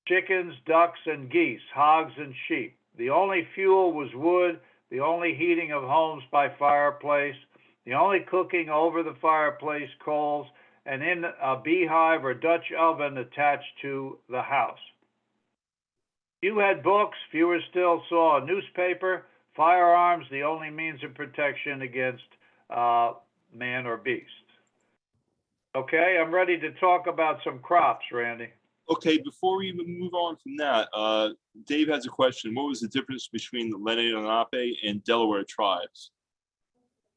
chickens, ducks, and geese, hogs, and sheep. The only fuel was wood, the only heating of homes by fireplace, the only cooking over the fireplace coals, and in a beehive or Dutch oven attached to the house. Few had books, fewer still saw a newspaper, firearms, the only means of protection against man or beast. Okay, I'm ready to talk about some crops, Randy. Okay, before we even move on from that, Dave has a question. What was the difference between the Lenape and Delaware tribes?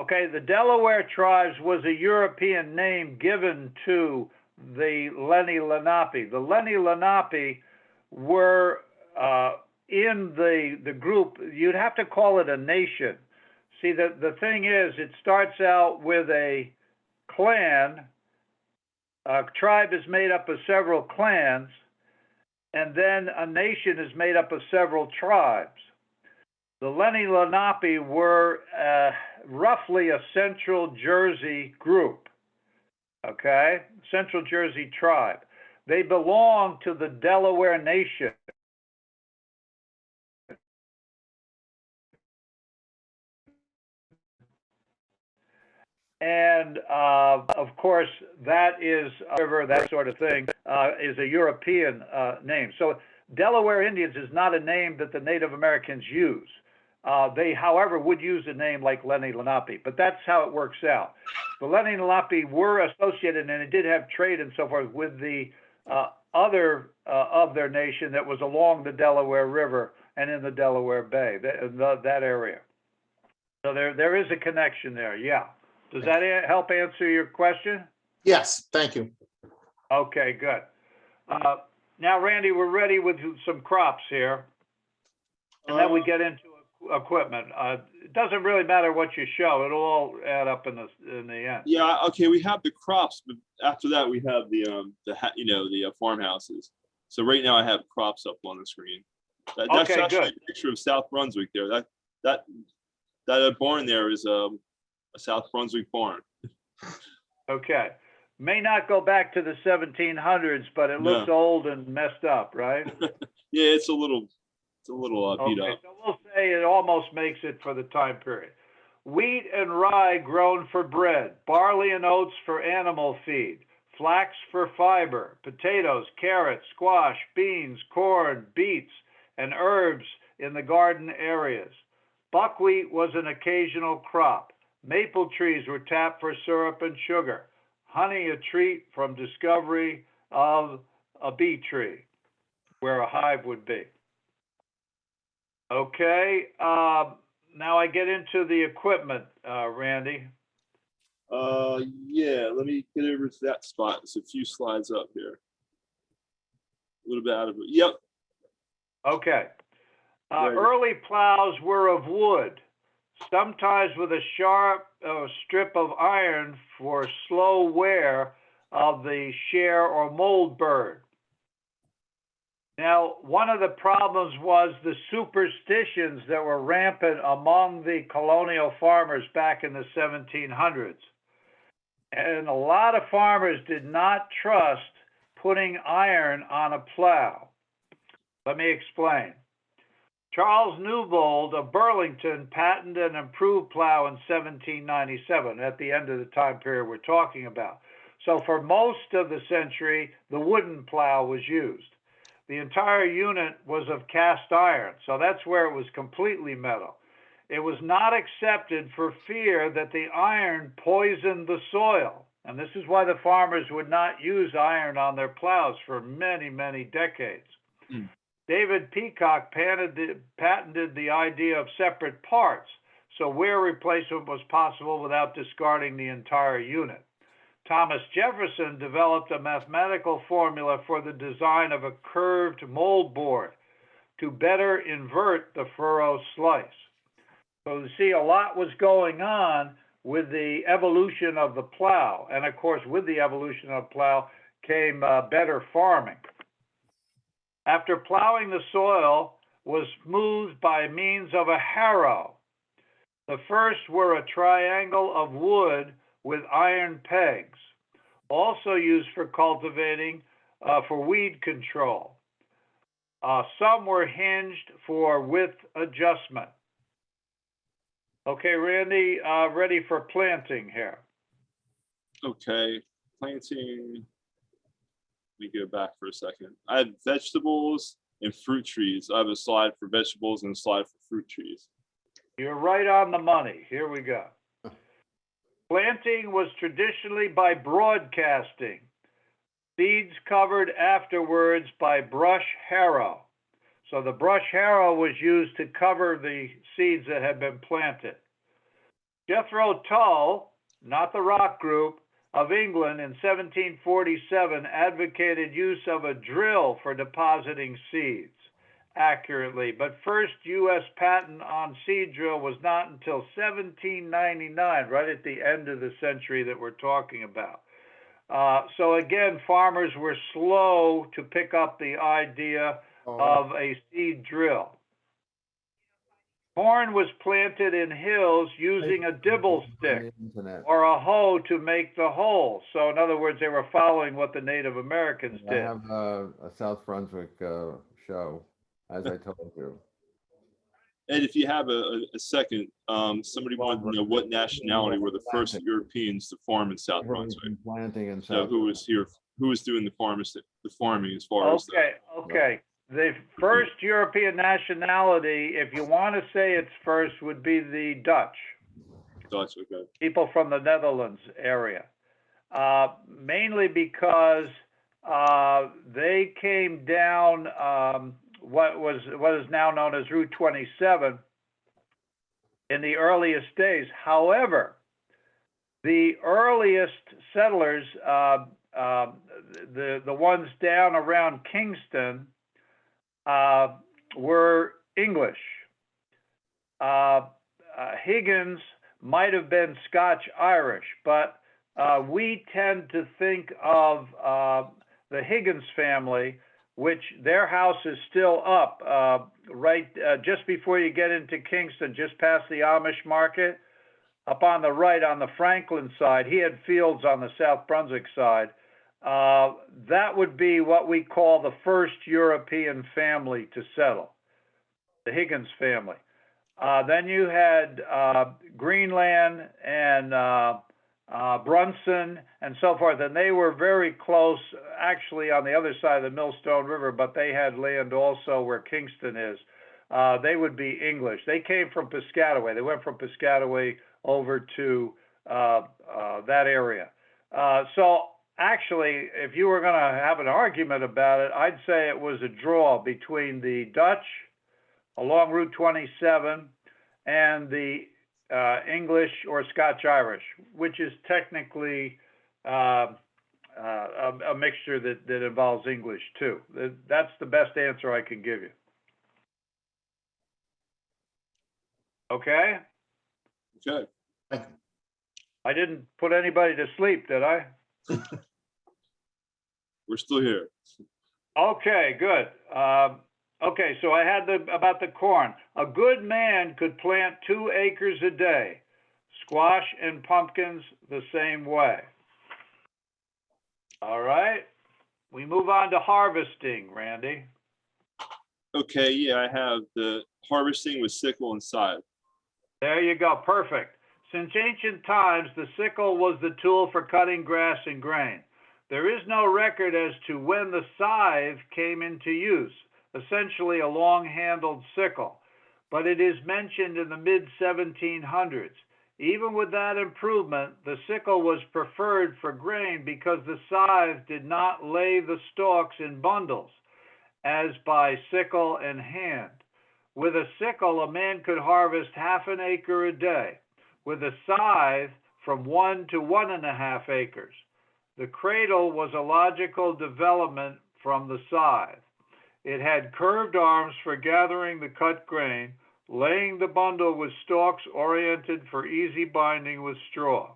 Okay, the Delaware tribes was a European name given to the Lenni Lenape. The Lenni Lenape were in the group, you'd have to call it a nation. See, the thing is, it starts out with a clan. A tribe is made up of several clans, and then a nation is made up of several tribes. The Lenni Lenape were roughly a Central Jersey group, okay? Central Jersey tribe. They belong to the Delaware Nation. And of course, that is a river, that sort of thing, is a European name. So Delaware Indians is not a name that the Native Americans use. They, however, would use a name like Lenni Lenape, but that's how it works out. The Lenni Lenape were associated, and it did have trade and so forth, with the other of their nation that was along the Delaware River and in the Delaware Bay, that area. So there is a connection there, yeah. Does that help answer your question? Yes, thank you. Okay, good. Now, Randy, we're ready with some crops here. And then we get into equipment. It doesn't really matter what you show. It'll all add up in the end. Yeah, okay, we have the crops, but after that we have the farmhouses. So right now I have crops up on the screen. That's Okay, actually good. a picture of South Brunswick there. That barn there is a South Brunswick barn. Okay. May not go back to the 1700s, but it looks old and messed up, right? Yeah, it's a little beat Okay, up. so we'll say it almost makes it for the time period. Wheat and rye grown for bread, barley and oats for animal feed, flax for fiber, potatoes, carrots, squash, beans, corn, beets, and herbs in the garden areas. Buckwheat was an occasional crop. Maple trees were tapped for syrup and sugar. Honey a treat from discovery of a bee tree, where a hive would be. Okay, now I get into the equipment, Randy. Yeah, let me get over to that spot. It's a few slides up here. A little bit out of it. Yep. Okay. Right. Early plows were of wood, sometimes with a sharp strip of iron for slow wear of the share or mold bird. Now, one of the problems was the superstitions that were rampant among the colonial farmers back in the 1700s. And a lot of farmers did not trust putting iron on a plow. Let me explain. Charles Newbold of Burlington patented an improved plow in 1797, at the end of the time period we're talking about. So for most of the century, the wooden plow was used. The entire unit was of cast iron, so that's where it was completely metal. It was not accepted for fear that the iron poisoned the soil. And this is why the farmers would not use iron on their plows for many, many decades. Mm. David Peacock patented the idea of separate parts, so wear replacement was possible without discarding the entire unit. Thomas Jefferson developed a mathematical formula for the design of a curved mold board to better invert the furrow slice. So you see, a lot was going on with the evolution of the plow. And of course, with the evolution of the plow came better farming. After plowing, the soil was smoothed by means of a harrow. The first were a triangle of wood with iron pegs, also used for cultivating for weed control. Some were hinged for width adjustment. Okay, Randy, ready for planting here. Okay, planting. Let me go back for a second. I have vegetables and fruit trees. I have a slide for vegetables and a slide for fruit trees. You're right on the money. Here we go. Planting was traditionally by broadcasting. Seeds covered afterwards by brush harrow. So the brush harrow was used to cover the seeds that had been planted. Jethro Tull, not the rock group, of England in 1747 advocated use of a drill for depositing seeds accurately, but first U.S. patent on seed drill was not until 1799, right at the end of the century that we're talking about. So again, farmers were slow to pick up the idea of a seed drill. Corn was planted in hills using a dibble stick or a hoe to make the hole. So in other words, they were following what the Native Americans I did. have a South Brunswick show, as I told you. And if you have a second, somebody wanted to know what nationality were the first Europeans to farm in South Brunswick. Planting in So South. who was here? Who was doing the farming as far as Okay. The first European nationality, if you want to say it's first, would be the Dutch. Dutch? Okay. People from the Netherlands area, mainly because they came down what is now known as Route 27 in the earliest days. However, the earliest settlers, the ones down around Kingston, were English. Higgins might have been Scotch-Irish, but we tend to think of the Higgins family, which their house is still up right just before you get into Kingston, just past the Amish market. Up on the right, on the Franklin side, he had fields on the South Brunswick side. That would be what we call the first European family to settle, the Higgins family. Then you had Greenland and Brunson and so forth, and they were very close, actually on the other side of the Millstone River, but they had land also where Kingston is. They would be English. They came from Piscataway. They went from Piscataway over to that area. So actually, if you were going to have an argument about it, I'd say it was a draw between the Dutch, along Route 27, and the English or Scotch Irish, which is technically a mixture that involves English too. That's the best answer I can give you. Okay? Okay. I didn't put anybody to sleep, did I? We're still here. Okay, good. Okay, so I had about the corn. A good man could plant 2 acres a day. Squash and pumpkins the same way. All right. We move on to harvesting, Randy. Okay, yeah, I have the harvesting with sickle and scythe. There you go. Perfect. Since ancient times, the sickle was the tool for cutting grass and grain. There is no record as to when the scythe came into use, essentially a long-handled sickle, but it is mentioned in the mid-1700s. Even with that improvement, the sickle was preferred for grain because the scythe did not lay the stalks in bundles, as by sickle and hand. With a sickle, a man could harvest half an acre a day. With a scythe, from 1 to 1.5 acres. The cradle was a logical development from the scythe. It had curved arms for gathering the cut grain, laying the bundle with stalks oriented for easy binding with straw.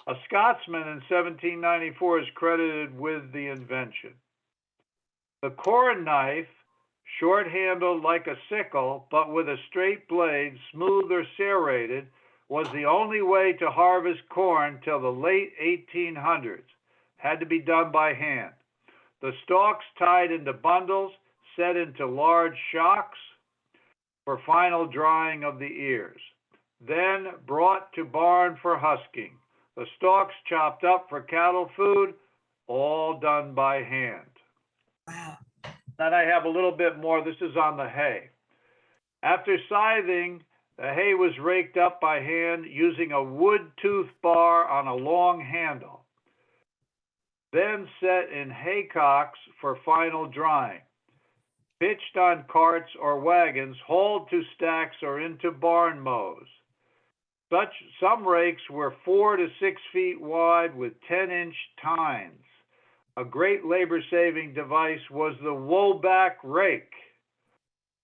A Scotsman in 1794 is credited with the invention. The corn knife, short-handled like a sickle, but with a straight blade, smooth or serrated, was the only way to harvest corn till the late 1800s. Had to be done by hand. The stalks tied into bundles, set into large shocks for final drying of the ears. Then brought to barn for husking. The stalks chopped up for cattle food, all done by hand. Wow. Then I have a little bit more. This is on the hay. After scything, the hay was raked up by hand using a wood tooth bar on a long handle, then set in haycocks for final drying. Pitched on carts or wagons, hauled to stacks or into barn mows. Some rakes were 4 to 6 feet wide with 10-inch tines. A great labor-saving device was the woolback rake.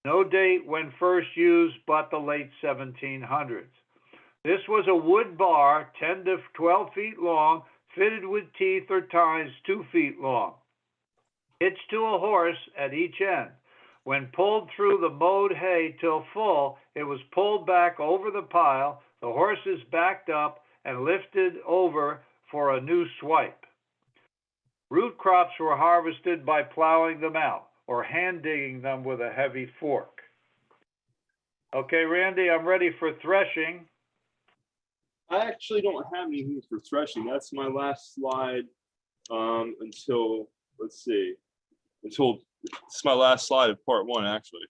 No date when first used but the late 1700s. This was a wood bar 10 to 12 feet long, fitted with teeth or tines 2 feet long, hitched to a horse at each end. When pulled through the mowed hay till full, it was pulled back over the pile, the horses backed up and lifted over for a new swipe. Root crops were harvested by plowing them out or hand digging them with a heavy fork. Okay, Randy, I'm ready for threshing. I actually don't have anything for threshing. That's my last slide until, let's see, it's my last slide of part 1, actually.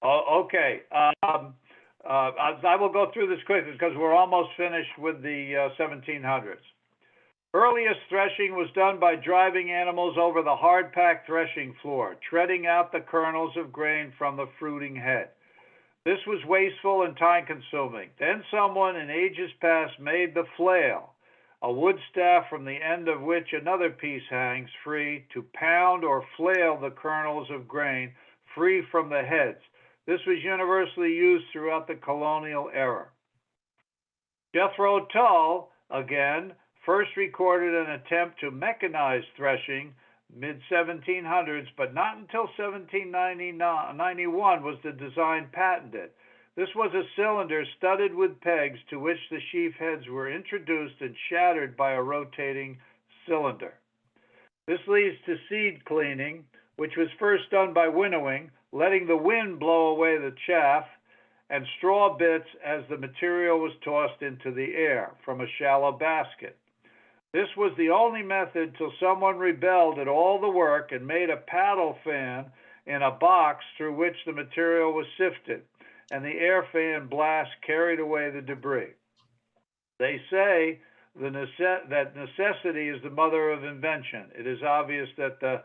Oh, okay. I will go through this quickly because we're almost finished with the 1700s. Earliest threshing was done by driving animals over the hard-packed threshing floor, treading out the kernels of grain from the fruiting head. This was wasteful and time-consuming. Then someone in ages past made the flail, a wood staff from the end of which another piece hangs free to pound or flail the kernels of grain free from the heads. This was universally used throughout the colonial era. Jethro Tull, again, first recorded an attempt to mechanize threshing mid-1700s, but not until 1791 was the design patented. This was a cylinder studded with pegs to which the sheaf heads were introduced and shattered by a rotating cylinder. This leads to seed cleaning, which was first done by winnowing, letting the wind blow away the chaff, and straw bits as the material was tossed into the air from a shallow basket. This was the only method till someone rebelled at all the work and made a paddle fan in a box through which the material was sifted, and the air fan blast carried away the debris. They say that necessity is the mother of invention. It is obvious that the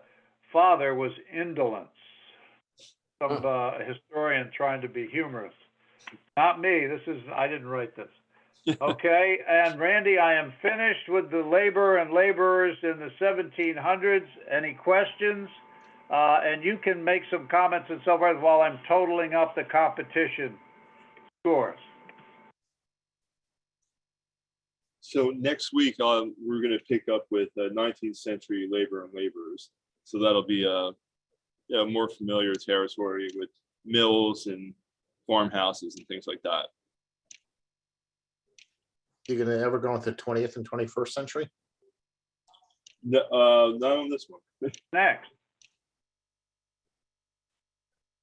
father was indolence. some historian trying to be humorous. Not me. I didn't write this. Okay, and Randy, I am finished with the labor and laborers in the 1700s. Any questions? And you can make some comments and so forth while I'm totaling up the competition scores. So next week, we're going to pick up with 19th century labor and laborers. So that'll be a more familiar territory with mills and farmhouses and things like that. You gonna ever go into 20th and 21st century? No, not on this one. Next.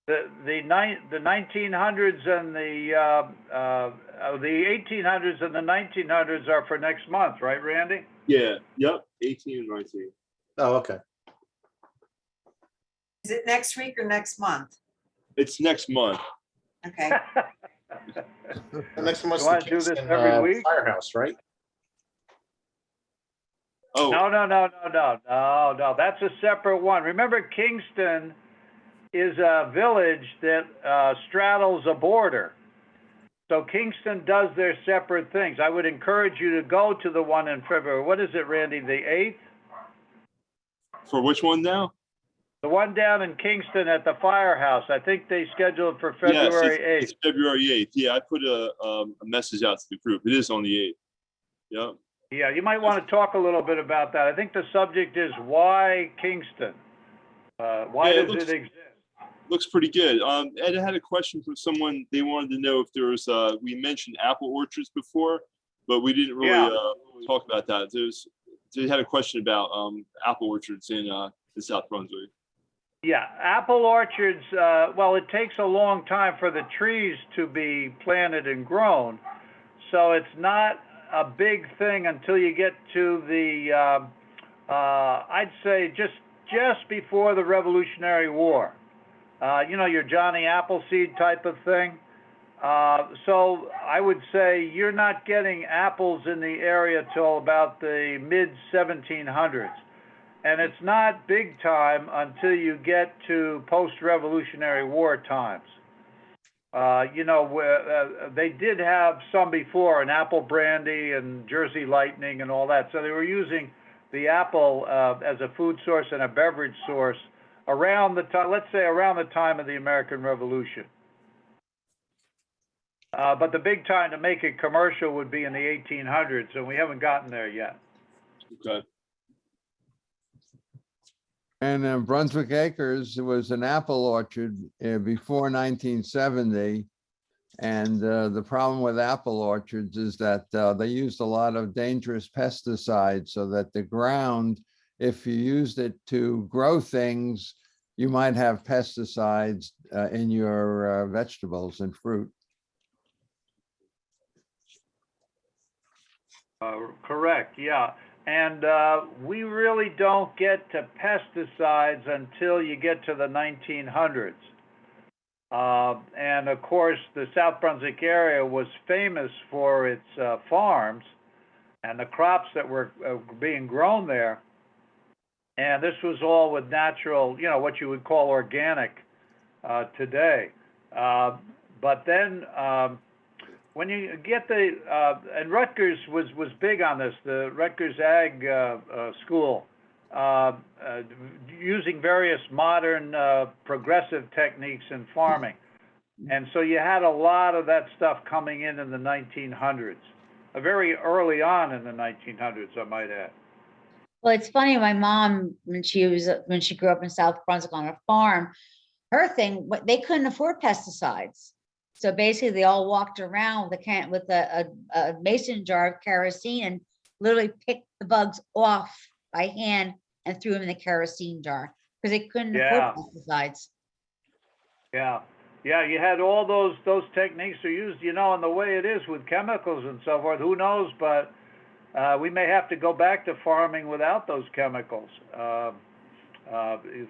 The 1900s and the 1800s and the 1900s are for next month, right, Randy? Yeah, yep, 18 and 19. Oh, okay. Is it next week or next month? It's next month. Okay. The next one's You wanna the do this Kingston, every week? Firehouse, right? Oh, No. That's a separate one. Remember, Kingston is a village that straddles a border. So Kingston does their separate things. I would encourage you to go to the one in February. What is it, Randy, the 8th? for which one now? The one down in Kingston at the firehouse. I think they scheduled for Yes, February 8th. it's February 8th. Yeah, I put a message out to the group. It is on the 8th. Yep. Yeah, you might want to talk a little bit about that. I think the subject is why Kingston? Why Yeah, does it exist? Looks pretty good. Ed, I had a question from someone. They wanted to know if there was, we mentioned apple orchards before, but we didn't really talk about that. They had a question about apple orchards in South Brunswick. Yeah, apple orchards, well, it takes a long time for the trees to be planted and grown. So it's not a big thing until you get to the, I'd say just before the Revolutionary War. You know, your Johnny Appleseed type of thing. So I would say you're not getting apples in the area till about the mid-1700s. And it's not big time until you get to post-Revolutionary War times. You know, they did have some before, an apple brandy and Jersey Lightning and all that. So they were using the apple as a food source and a beverage source around the time, let's say around the time of the American Revolution. But the big time to make it commercial would be in the 1800s, and we haven't gotten there yet. Okay. And Brunswick Acres was an apple orchard before 1970. And the problem with apple orchards is that they used a lot of dangerous pesticides, so that the ground, if you used it to grow things, you might have pesticides in your vegetables and fruit. Correct, yeah. And we really don't get to pesticides until you get to the 1900s. And of course, the South Brunswick area was famous for its farms and the crops that were being grown there. And this was all with natural, you know, what you would call organic today. But then when you get and Rutgers was big on this, the Rutgers Ag School, using various modern progressive techniques in farming. And so you had a lot of that stuff coming in the 1900s, very early on in the 1900s, I might add. Well, it's funny, my mom, when she grew up in South Brunswick on a farm, her thing, they couldn't afford pesticides. So basically they all walked around with a mason jar of kerosene and literally picked the bugs off by hand and threw them in the kerosene jar because they couldn't afford pesticides. Yeah. Yeah, you had all those techniques are used, you know, and the way it is with chemicals and so forth, who knows, but we may have to go back to farming without those chemicals.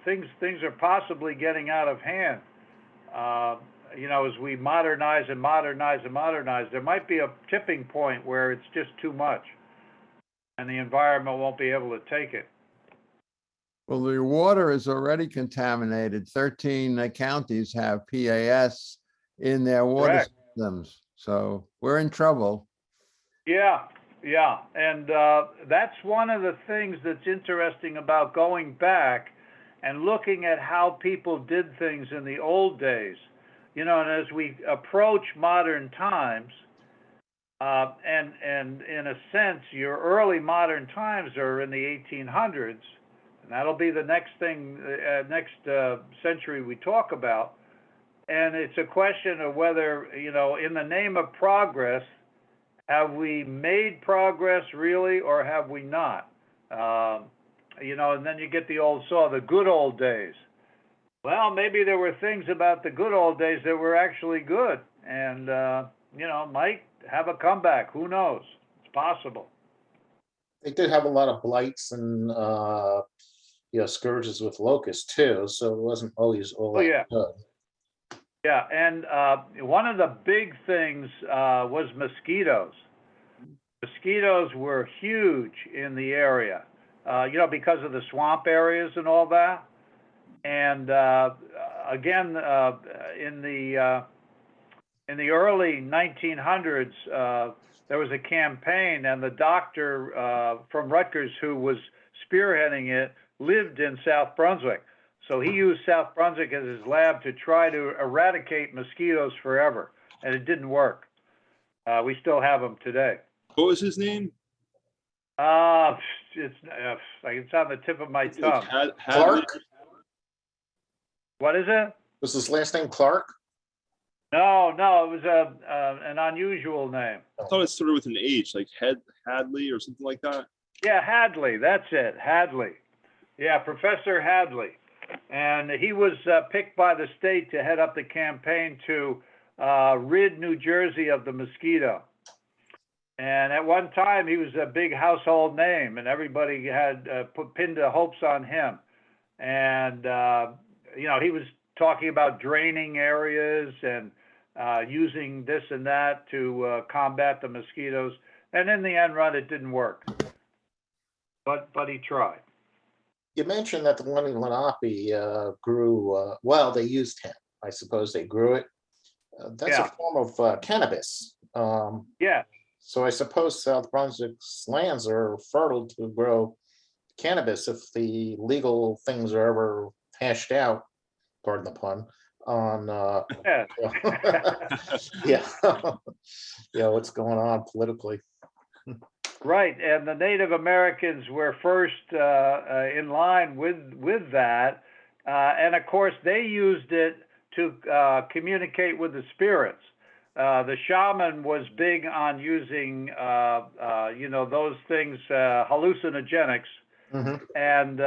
Things are possibly getting out of hand. You know, as we modernize and modernize and modernize, there might be a tipping point where it's just too much and the environment won't be able to take it. Well, the water is already contaminated. 13 counties have PAS in their water Correct. systems. So we're in trouble. Yeah, yeah, and that's one of the things that's interesting about going back and looking at how people did things in the old days. You know, and as we approach modern times, and in a sense, your early modern times are in the 1800s, and that'll be the next thing, next century we talk about. And it's a question of whether, you know, in the name of progress, have we made progress really, or have we not? You know, and then you get the old saw, the good old days. Well, maybe there were things about the good old days that were actually good, and you know, might have a comeback. Who knows? It's possible. They did have a lot of blights and, scourges with locusts too, so it wasn't always all Oh, that yeah. good. Yeah, and one of the big things was mosquitoes. Mosquitoes were huge in the area, you know, because of the swamp areas and all that. And again, in the early 1900s, there was a campaign, and the doctor from Rutgers who was spearheading it lived in South Brunswick. So he used South Brunswick as his lab to try to eradicate mosquitoes forever, and it didn't work. We still have them today. What was his name? It's on the tip of my Like tongue. Hadley? Clark? What is it? Was his last name Clark? No, it was an unusual name. I thought it started with an H, like Hadley or something like that. Yeah, Hadley, that's it, Hadley. Yeah, Professor Hadley. And he was picked by the state to head up the campaign to rid New Jersey of the mosquito. And at one time, he was a big household name, and everybody had pinned their hopes on him. And, you know, he was talking about draining areas and using this and that to combat the mosquitoes. And in the end run, it didn't work. But he tried. You mentioned that the one in Lenape grew, well, they used hemp. I suppose they grew it. That's Yeah. a form of cannabis. Yeah, So I suppose South Brunswick's lands are fertile to grow cannabis if the legal things are ever hashed out, pardon the pun, on, yeah. yeah, yeah, what's going on politically. Right, and the Native Americans were first in line with that, and of course they used it to communicate with the spirits. The shaman was big on using, you know, those things, hallucinogenics, Mhm. and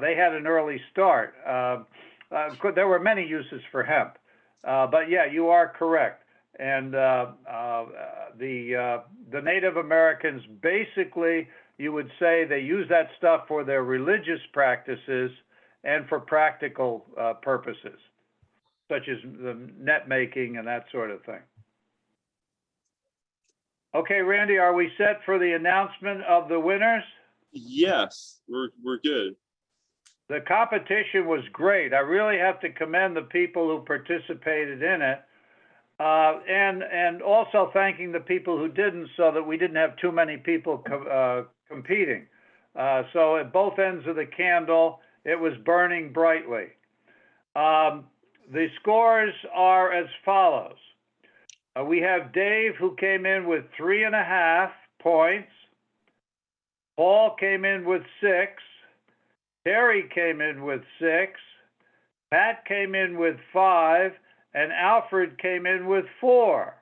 they had an early start. There were many uses for hemp, but yeah, you are correct. And the Native Americans, basically, you would say they use that stuff for their religious practices and for practical purposes, such as the net making and that sort of thing. Okay, Randy, are we set for the announcement of the winners? Yes, we're good. The competition was great. I really have to commend the people who participated in it. And also thanking the people who didn't, so that we didn't have too many people competing. So at both ends of the candle, it was burning brightly. The scores are as follows. We have Dave, who came in with 3.5 points. Paul came in with 6. Terry came in with 6. Pat came in with 5. And Alfred came in with 4.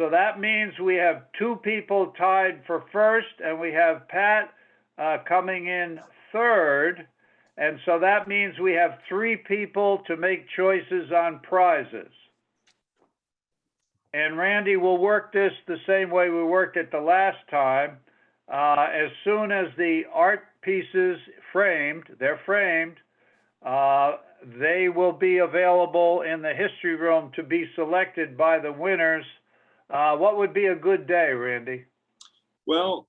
So that means we have 2 people tied for first, and we have Pat coming in third. And so that means we have 3 people to make choices on prizes. And Randy will work this the same way we worked it the last time. As soon as the art pieces they're framed, they will be available in the history room to be selected by the winners. What would be a good day, Randy? Well,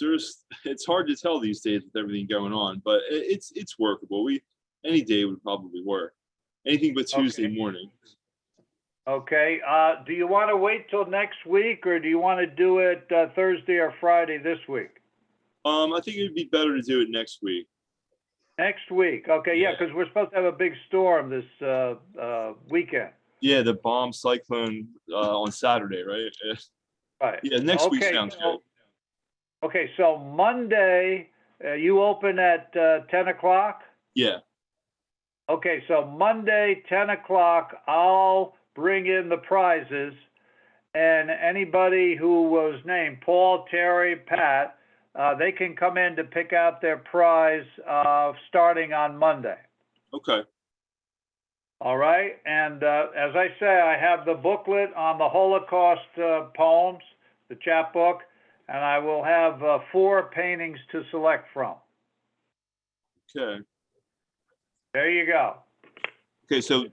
it's hard to tell these days with everything going on, but it's workable. Any day would probably work. Anything but Tuesday morning. Okay, do you want to wait till next week, or do you want to do it Thursday or Friday this week? I think it'd be better to do it next week. Next week, okay, yeah, because we're supposed to have a big storm this weekend. Yeah, the bomb cyclone on Saturday, right? Right. Yeah, next week Okay, sounds so- good. Okay, so Monday, you open at 10 o'clock? Yeah. Okay, so Monday, 10 o'clock, I'll bring in the prizes, and anybody who was named, Paul, Terry, Pat, they can come in to pick out their prize starting on Monday. Okay. All right, and as I say, I have the booklet on the Holocaust poems, the chapbook, and I will have 4 paintings to select from. Okay. There you go. Okay. So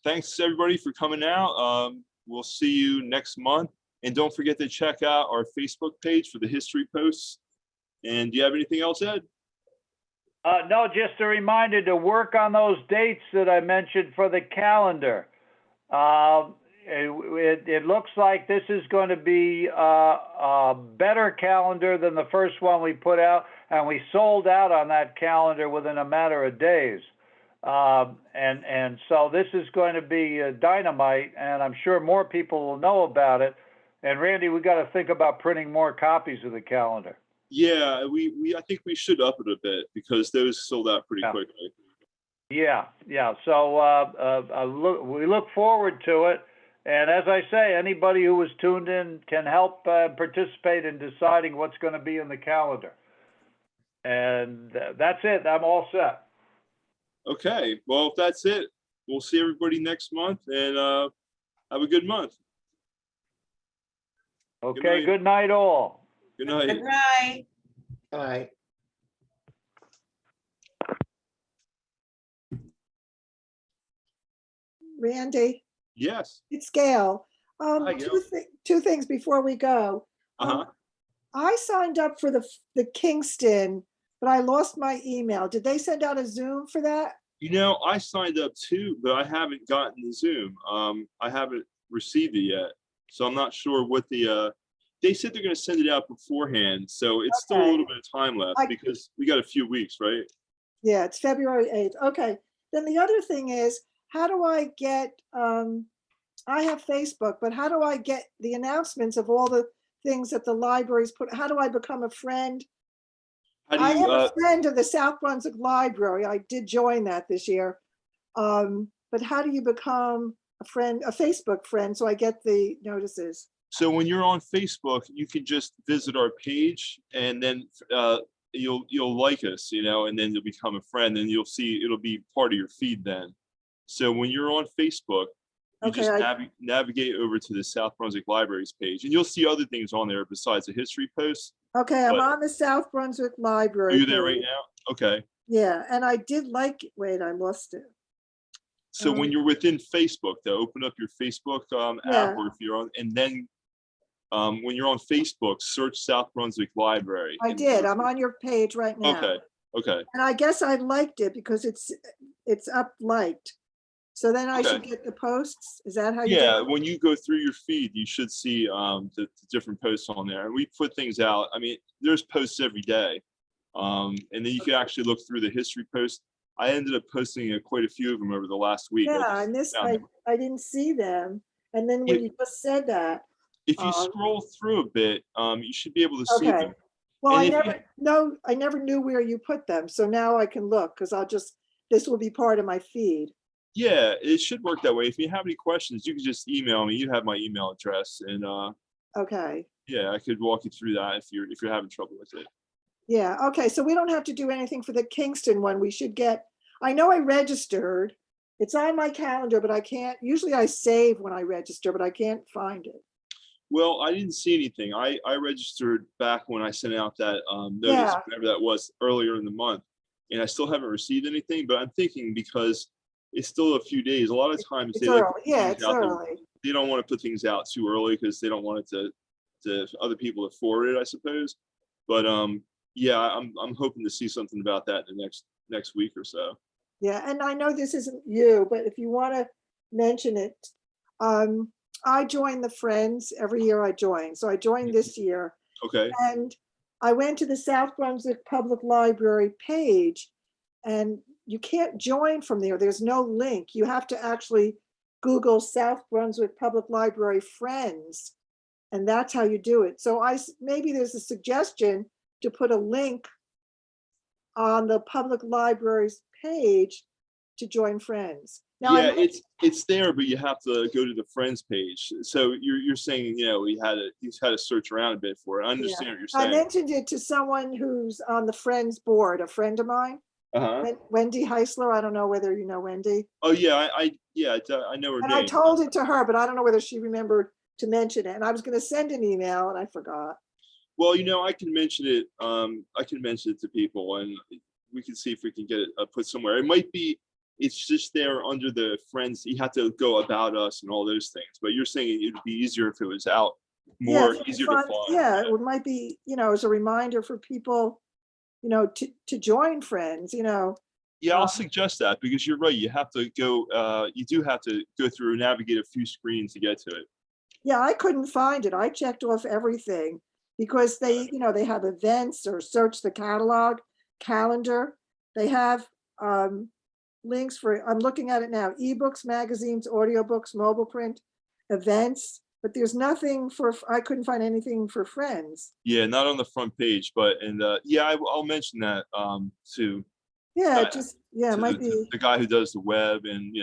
thanks everybody for coming out. We'll see you next month, and don't forget to check out our Facebook page for the history posts. And do you have anything else, Ed? No, just a reminder to work on those dates that I mentioned for the calendar. It looks like this is going to be a better calendar than the first one we put out, and we sold out on that calendar within a matter of days. And so this is going to be dynamite, and I'm sure more people will know about it. And Randy, we got to think about printing more copies of the calendar. Yeah, I think we should up it a bit because those sold out pretty quickly. Yeah. So we look forward to it. And as I say, anybody who was tuned in can help participate in deciding what's going to be in the calendar. And that's it. I'm all set. Okay. Well, if that's it, we'll see everybody next month, and have a good month. Okay. Good night, all. Good night. Good night. All right. Randy, Yes. it's Gail. Hi, Gail. Two things before we go. Uh-huh. I signed up for the Kingston, but I lost my email. Did they send out a Zoom for that? I signed up too, but I haven't gotten the Zoom. I haven't received it yet. So I'm not sure what they said they're going to send it out beforehand. So it's still a Okay. little bit of time left because we got a few weeks, right? Yeah, it's February 8th. Okay. Then the other thing is, how do I get, I have Facebook, but how do I get the announcements of all the things that the libraries put? How do I become a friend? How do I you, am a friend of the South Brunswick Library. I did join that this year. But how do you become a friend, a Facebook friend, so I get the notices? so when you're on Facebook, you can just visit our page, and then you'll like us, and then you'll become a friend, and you'll see it'll be part of your feed then. So when you're on Facebook, you Okay, just navigate over to the South Brunswick Libraries page, and you'll see other things on there besides the history posts. Okay, I'm But- on the South Brunswick Are Library. you there right page. now? Okay. Yeah, and I did like, wait, I lost it. So when you're within Facebook, though, open up your Facebook Yeah. app, or if you're on, and then when you're on Facebook, search South Brunswick Library. I and did. you'll- I'm on your page right now. Okay. And I guess I liked it because it's up liked. So then I should Okay. get the posts? Is that how you do Yeah, it? when you go through your feed, you should see the different posts on there, and we put things out. I mean, there's posts every day, and then you can actually look through the history posts. I ended up posting quite a few of them over the last week. Yeah, I missed, found I didn't see them. And then when you just said that, If you scroll through a bit, you should be able to see okay. them. Well, And if you- I never knew where you put them. So now I can look because this will be part of my feed. Yeah, it should work that way. If you have any questions, you can just email me. You have my email address, and Okay. yeah, I could walk you through that if you're having trouble with it. Yeah, okay, so we don't have to do anything for the Kingston one. We should I know I registered. It's on my calendar, but I can't, usually I save when I register, but I can't find it. Well, I didn't see anything. I registered back when I sent out that notice, Yeah. whatever that was, earlier in the month, and I still haven't received anything. But I'm thinking because it's still a few days. A lot of times It's they like to early, put yeah, things it's out there. early. They don't want to put things out too early because they don't want it to to other people to forward it, I suppose. But yeah, I'm hoping to see something about that in the next week or so. Yeah, and I know this isn't you, but if you want to mention it, I join the Friends every year I join. So I joined this year. Okay. And I went to the South Brunswick Public Library page, and you can't join from there. There's no link. You have to actually Google South Brunswick Public Library Friends, and that's how you do it. So maybe there's a suggestion to put a link on the public library's page to join Friends. Now, Yeah, it's there, but you have to go to the Friends page. So you're saying, you know, he's had to search around a bit for it. I understand what you're I saying. mentioned it to someone who's on the Friends board, a friend of mine, Uh-huh. Wendy Heisler. I don't know whether you know Wendy. Oh yeah, I know her And name. I told it to her, but I don't know whether she remembered to mention it. And I was going to send an email and I forgot. Well, you know, I can mention it. I can mention it to people, and we can see if we can get it put somewhere. It might be. It's just there under the Friends. You have to go about us and all those things. But you're saying it'd be easier if it was out, more if you easier find- to find. Yeah, it might be, as a reminder for people, to join Friends, Yeah, I'll suggest that, because you're right. You have to go. You do have to go through and navigate a few screens to get to it. Yeah, I couldn't find it. I checked off everything because they have events or search the catalog, calendar. They have links for, I'm looking at it now, ebooks, magazines, audiobooks, mobile print, events, but there's nothing I couldn't find anything for Friends. Yeah, not on the front page, but yeah, I'll mention that to Yeah, Uh, it might be. the guy who does the web, and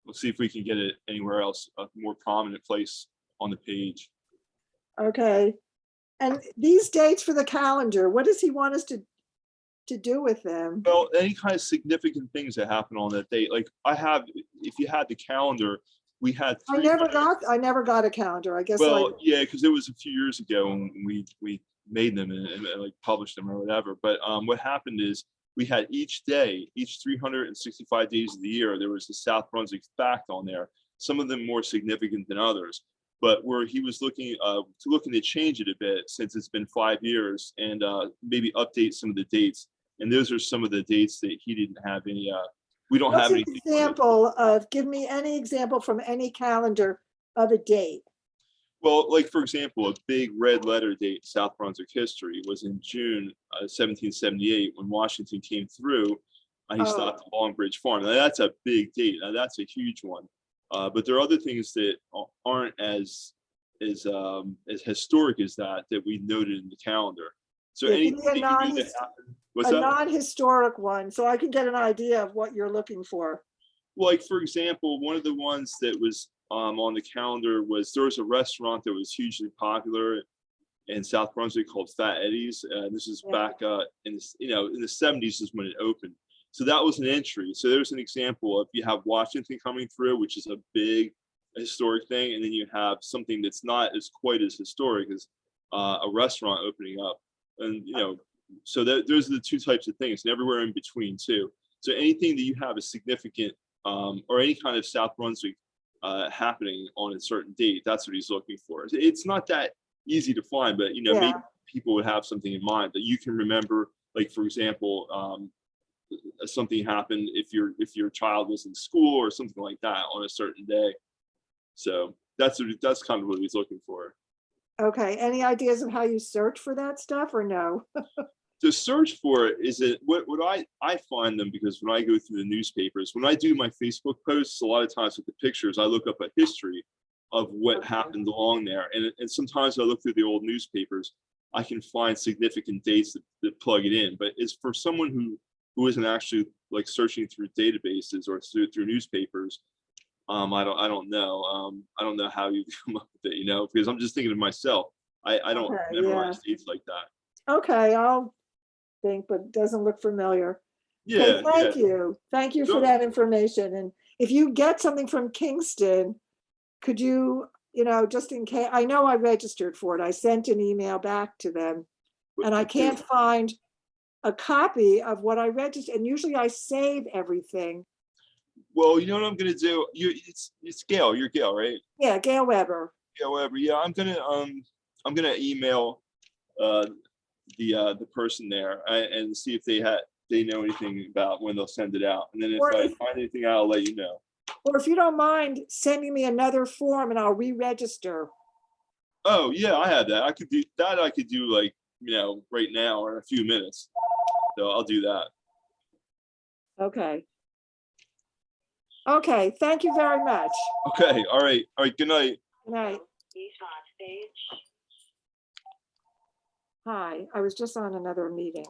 we'll see if we can get it anywhere else, a more prominent place on the page. Okay. And these dates for the calendar, what does he want us to do with them? Well, any kind of significant things that happen on that date, like if you had the calendar, we had. I never got a calendar. I guess. Well, yeah, because it was a few years ago when we made them and like published them or whatever. But what happened is we had each day, each 365 days of the year, there was a South Brunswick fact on there. Some of them more significant than others. But where he was looking to change it a bit, since it's been 5 years, and maybe update some of the dates. And those are some of the dates that he didn't have any. We don't have any example give me any example from any calendar of a date. Well, like for example, a big red letter date in South Brunswick history was in June 1778, when Washington came through. He stopped at Long Bridge Farm. Now that's a big date. Now that's a huge one. But there are other things that aren't as historic as that we noted in the calendar. So anything that happened. What's that? Non-historic one, so I can get an idea of what you're looking for. Like for example, one of the ones that was on the calendar there was a restaurant that was hugely popular in South Brunswick called Fat Eddie's. This is back in the 70s is when it opened. So that was an entry. So there's an example of, you have Washington coming through, which is a big historic thing, and then you have something that's not quite as historic as a restaurant opening up, and so those are the two types of things, and everywhere in between too. So anything that you have a significant or any kind of South Brunswick happening on a certain date, that's what he's looking for. It's not that easy to find, but maybe people would have something in mind that you can remember. Like for example, something happened if your child was in school or something like that on a certain day. So that's kind of what he's looking for. Okay. Any ideas of how you search for that stuff, or no? To search for it is what I find them, because when I go through the newspapers, when I do my Facebook posts, a lot of times with the pictures, I look up a history of what happened along there. And sometimes I look through the old newspapers, I can find significant dates that plug it in. But it's for someone who isn't actually like searching through databases or through newspapers. I don't know. I don't know how you come up with it, because I'm just thinking of myself. I don't memorize dates like that. Okay, I'll think, but it doesn't look familiar. Yeah. Okay, thank you for that information. And if you get something from Kingston, could you, just in case, I know I registered for it. I sent an email back to them, and I can't find a copy of what I registered. And usually I save everything. Well, you know what I'm gonna do? It's Gail. You're Gail, right? Yeah, Gail Weber. Gail Weber. Yeah, I'm gonna I'm gonna email the person there and see if they know anything about when they'll send it out. And then if Or I if- find anything out, I'll let you know. Or if you don't mind sending me another form and I'll re-register. Oh, yeah, I had that. I could do that. I could do like, right now or in a few minutes. So I'll do that. Okay. Okay, thank you very much. Okay. All right. All right. Good night. Good night. Hi, I was just on another meeting.